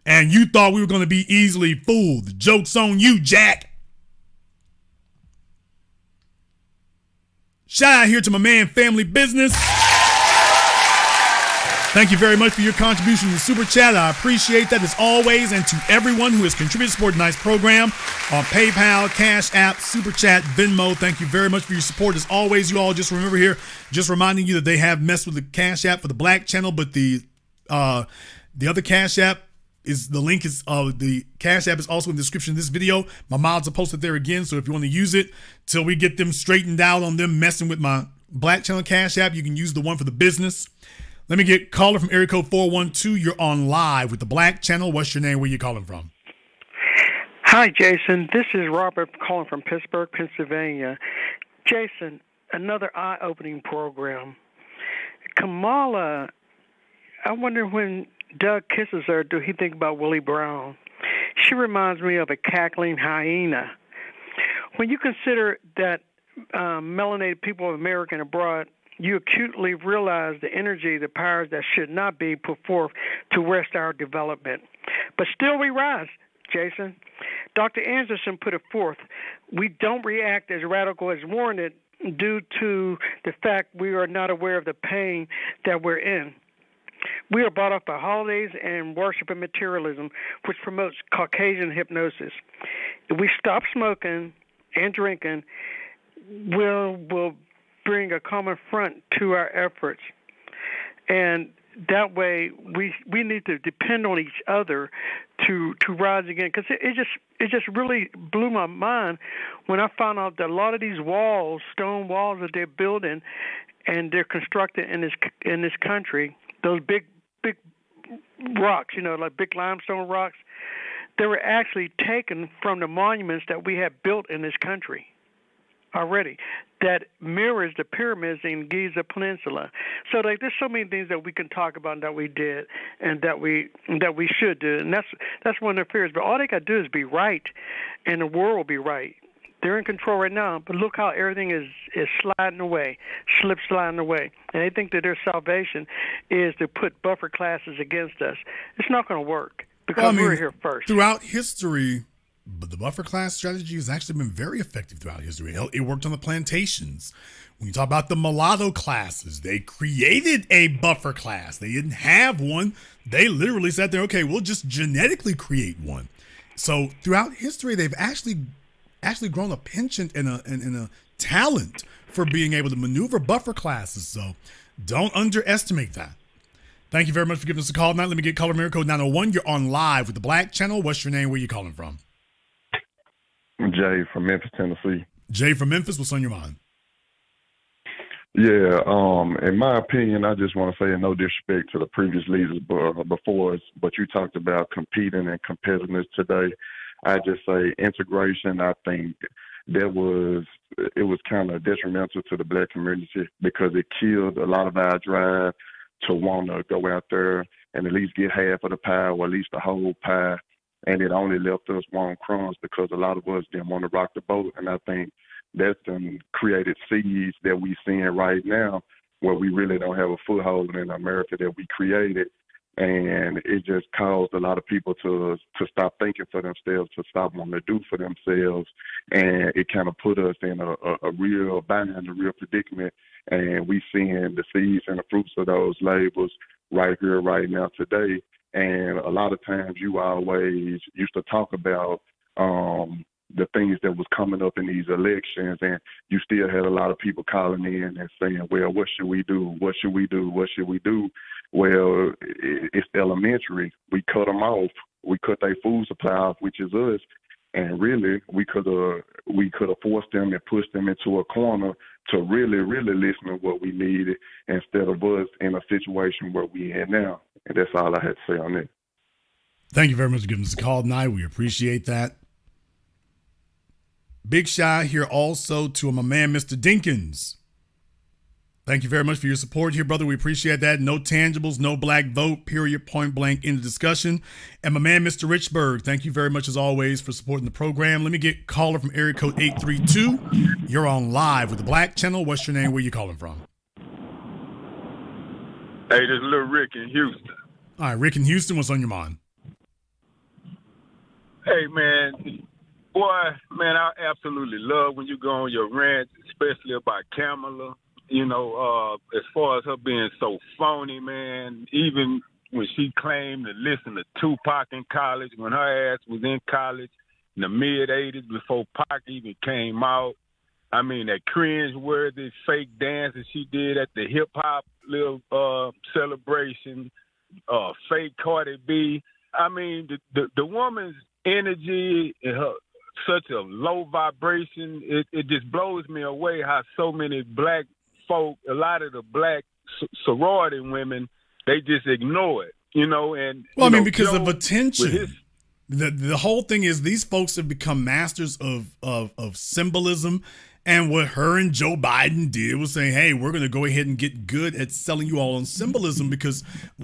And you thought we were going to be easily fooled. The joke's on you, Jack. Shout out here to my man, Family Business. Thank you very much for your contribution to the Super Chat. I appreciate that as always. And to everyone who has contributed to support tonight's program on PayPal, Cash App, Super Chat, Venmo, thank you very much for your support. As always, you all just remember here, just reminding you that they have messed with the Cash App for the Black channel, but the other Cash App is, the link is, the Cash App is also in the description of this video. My mods are posted there again, so if you want to use it till we get them straightened out on them messing with my Black channel Cash App, you can use the one for the business. Let me get caller from area code 412. You're on live with the Black channel. What's your name? Where you calling from? Hi, Jason. This is Robert calling from Pittsburgh, Pennsylvania. Jason, another eye-opening program. Kamala, I wonder when Doug kisses her, do he think about Willie Brown? She reminds me of a cackling hyena. When you consider that melanated people of America and abroad, you acutely realize the energy, the powers that should not be put forth to arrest our development. But still we rise, Jason. Dr. Anderson put it forth. We don't react as radical as warranted due to the fact we are not aware of the pain that we're in. We are brought up by holidays and worship and materialism, which promotes Caucasian hypnosis. If we stop smoking and drinking, we'll bring a common front to our efforts. And that way we need to depend on each other to rise again. Because it just really blew my mind when I found out that a lot of these walls, stone walls that they're building and they're constructed in this country, those big rocks, like big limestone rocks, they were actually taken from the monuments that we have built in this country already that mirrors the pyramids in Giza Peninsula. So there's so many things that we can talk about and that we did and that we should do, and that's one of their fears. But all they got to do is be right, and the world will be right. They're in control right now, but look how everything is sliding away, sliding away. And they think that their salvation is to put buffer classes against us. It's not going to work because we're here first. Throughout history, But the buffer class strategy has actually been very effective throughout history. It worked on the plantations. When you talk about the mulatto classes, they created a buffer class. They didn't have one. They literally sat there, okay, we'll just genetically create one. So throughout history, they've actually grown a penchant and a talent for being able to maneuver buffer classes. So don't underestimate that. Thank you very much for giving us a call tonight. Let me get caller area code 901. You're on live with the Black Channel. What's your name? Where you calling from? Jay from Memphis, Tennessee. Jay from Memphis. What's on your mind? Yeah, in my opinion, I just want to say no disrespect to the previous leaders before us, but you talked about competing and competitiveness today. I just say integration. I think it was kind of detrimental to the Black community because it killed a lot of our drive to want to go out there and at least get half of the pie or at least the whole pie. And it only left us wanting crumbs because a lot of us didn't want to rock the boat. And I think that's created seeds that we seeing right now where we really don't have a foothold in America that we created. And it just caused a lot of people to stop thinking for themselves, to stop wanting to do for themselves. And it kind of put us in a real bind, a real predicament. And we seeing the seeds and the fruits of those labels right here, right now, today. And a lot of times you always used to talk about the things that was coming up in these elections, and you still had a lot of people calling in and saying, well, what should we do? What should we do? What should we do? Well, it's elementary. We cut them off. We cut their food supply off, which is us. And really, we could have forced them and pushed them into a corner to really, really listen to what we needed instead of us in a situation where we in now. And that's all I had to say on it. Thank you very much for giving us a call tonight. We appreciate that. Big shout here also to my man, Mr. Dinkins. Thank you very much for your support here, brother. We appreciate that. No tangibles, no black vote, period, point blank, in the discussion. And my man, Mr. Richburg, thank you very much as always for supporting the program. Let me get caller from area code 832. You're on live with the Black Channel. What's your name? Where you calling from? Hey, this is little Rick in Houston. All right, Rick in Houston, what's on your mind? Hey, man. Boy, man, I absolutely love when you go on your rant, especially about Kamala. You know, as far as her being so phony, man, even when she claimed to listen to Tupac in college, when her ass was in college in the mid-'80s before Pac even came out. I mean, that cringe-worthy fake dance that she did at the hip-hop little celebration, fake Cardi B. I mean, the woman's energy and her such a low vibration, it just blows me away how so many black folk, a lot of the black sorority women, they just ignore it, you know. And well, I mean, because of attention. The whole thing is these folks have become masters of symbolism. And what her and Joe Biden did was say, hey, we're going to go ahead and get good at selling you all on symbolism because,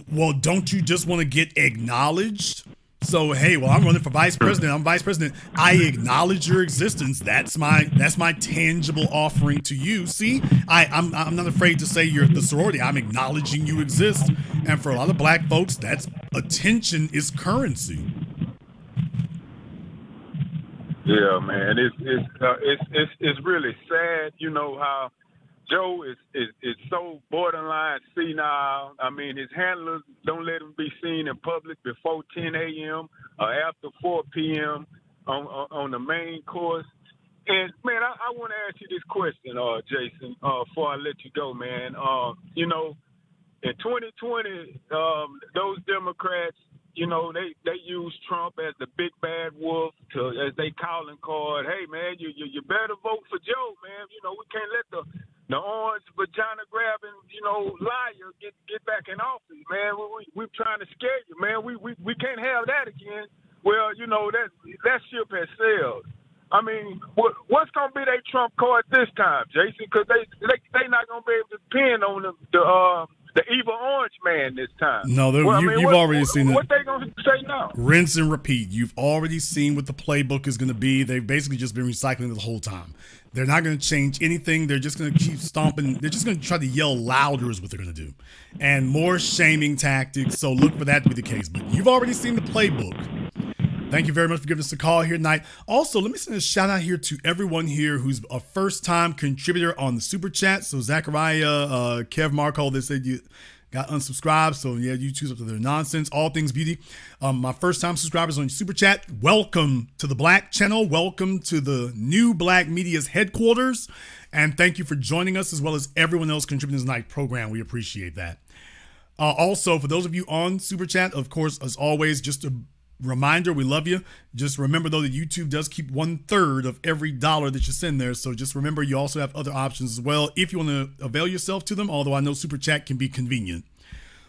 well, don't you just want to get acknowledged? So, hey, well, I'm running for vice president. I'm vice president. I acknowledge your existence. That's my tangible offering to you. See, I'm not afraid to say you're the sorority. I'm acknowledging you exist. And for a lot of black folks, that's attention is currency. Yeah, man, it's really sad, you know, how Joe is so borderline senile. I mean, his handlers don't let him be seen in public before 10 a.m. or after 4 p.m. on the main course. And, man, I want to ask you this question, Jason, before I let you go, man. You know, in 2020, those Democrats, you know, they use Trump as the big bad wolf as they calling card. Hey, man, you better vote for Joe, man. You know, we can't let the orange vagina grabbing, you know, liar get back in office, man. We're trying to scare you, man. We can't have that again. Well, you know, that ship has sailed. I mean, what's gonna be their Trump card this time, Jason? Because they not gonna be able to depend on the evil orange man this time. No, you've already seen it. What they gonna say now? Rinse and repeat. You've already seen what the playbook is going to be. They've basically just been recycling it the whole time. They're not going to change anything. They're just going to keep stomping. They're just going to try to yell louder is what they're going to do. And more shaming tactics. So look for that to be the case. But you've already seen the playbook. Thank you very much for giving us a call here tonight. Also, let me send a shout out here to everyone here who's a first-time contributor on the Super Chat. So Zachariah, Kev Marco, they said you got unsubscribed. So yeah, you choose up to their nonsense. All Things Beauty. My first-time subscribers on Super Chat, welcome to the Black Channel. Welcome to the new Black Media's headquarters. And thank you for joining us, as well as everyone else contributing to tonight's program. We appreciate that. Also, for those of you on Super Chat, of course, as always, just a reminder, we love you. Just remember, though, that YouTube does keep 1/3 of every dollar that you send there. So just remember, you also have other options as well if you want to avail yourself to them, although I know Super Chat can be convenient.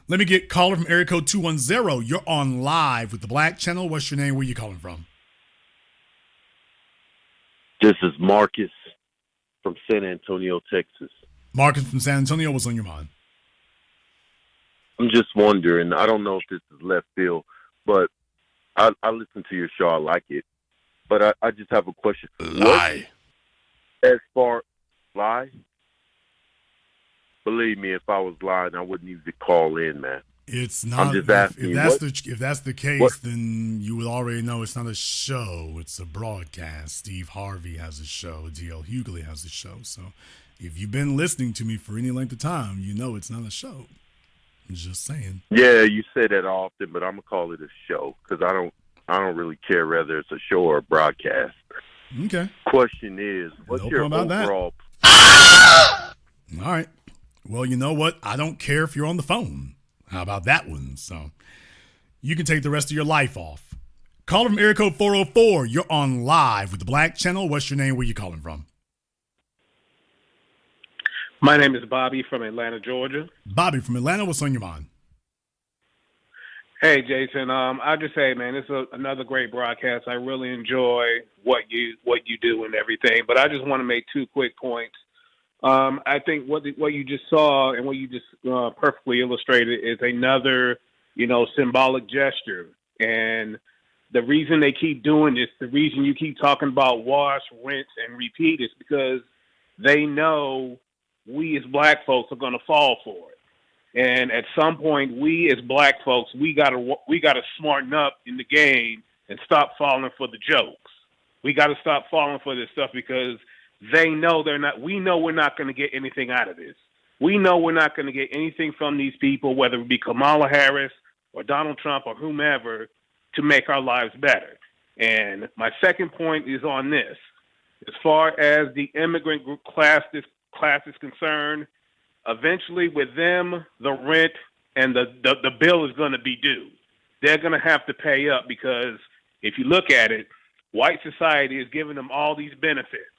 Let me get caller from area code 210. You're on live with the Black Channel. What's your name? Where you calling from? This is Marcus from San Antonio, Texas. Marcus from San Antonio, what's on your mind? I'm just wondering, I don't know if this is left field, but I listen to your show. I like it. But I just have a question. Lie. As far lie? Believe me, if I was lying, I wouldn't even call in, man. It's not. I'm just asking if that's the case, then you would already know it's not a show. It's a broadcast. Steve Harvey has a show. D.L. Hughley has a show. So if you've been listening to me for any length of time, you know it's not a show. I'm just saying. Yeah, you say that often, but I'm gonna call it a show because I don't really care whether it's a show or a broadcast. Okay. Question is, what's your overall? All right. Well, you know what? I don't care if you're on the phone. How about that one? So you can take the rest of your life off. Caller from area code 404. You're on live with the Black Channel. What's your name? Where you calling from? My name is Bobby from Atlanta, Georgia. Bobby from Atlanta, what's on your mind? Hey, Jason. I just say, man, it's another great broadcast. I really enjoy what you do and everything. But I just want to make 2 quick points. I think what you just saw and what you just perfectly illustrated is another, symbolic gesture. And the reason they keep doing this, the reason you keep talking about wash, rinse, and repeat is because they know we as black folks are going to fall for it. And at some point, we as black folks, we gotta smarten up in the game and stop falling for the jokes. We got to stop falling for this stuff because they know they're not. We know we're not going to get anything out of this. We know we're not going to get anything from these people, whether it be Kamala Harris or Donald Trump or whomever, to make our lives better. And my second point is on this. As far as the immigrant group class is concerned, eventually with them, the rent and the bill is going to be due. They're going to have to pay up because if you look at it, white society is giving them all these benefits.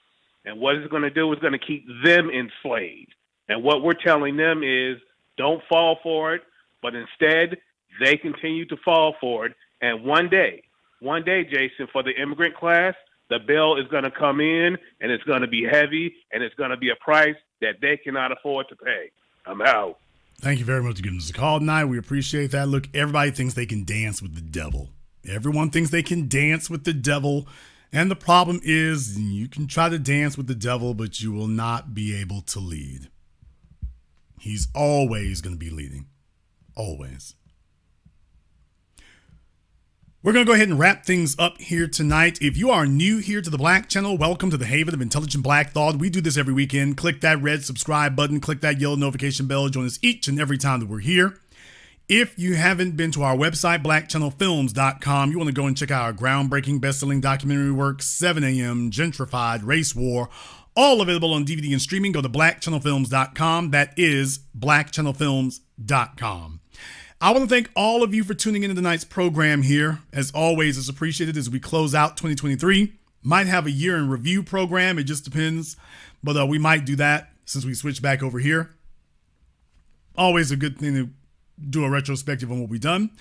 And what it's going to do is going to keep them enslaved. And what we're telling them is don't fall for it, but instead they continue to fall for it. And one day, Jason, for the immigrant class, the bill is going to come in and it's going to be heavy and it's going to be a price that they cannot afford to pay. I'm out. Thank you very much for giving us a call tonight. We appreciate that. Look, everybody thinks they can dance with the devil. Everyone thinks they can dance with the devil. And the problem is you can try to dance with the devil, but you will not be able to lead. He's always going to be leading. Always. We're going to go ahead and wrap things up here tonight. If you are new here to the Black Channel, welcome to the haven of intelligent black thought. We do this every weekend. Click that red subscribe button. Click that yellow notification bell. Join us each and every time that we're here. If you haven't been to our website, blackchannelfilms.com, you want to go and check out our groundbreaking best-selling documentary work, 7 a.m., Gentrified, Race War, all available on DVD and streaming. Go to blackchannelfilms.com. That is blackchannelfilms.com. I want to thank all of you for tuning into tonight's program here. As always, it's appreciated as we close out 2023. Might have a year in review program. It just depends. But we might do that since we switch back over here. Always a good thing to do a retrospective on what we've done.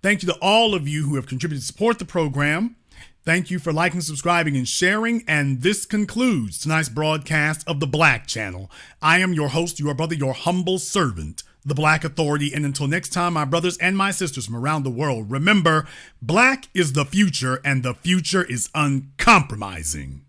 Thank you to all of you who have contributed to support the program. Thank you for liking, subscribing, and sharing. And this concludes tonight's broadcast of the Black Channel. I am your host, your brother, your humble servant, the Black Authority. And until next time, my brothers and my sisters from around the world, remember, black is the future and the future is uncompromising.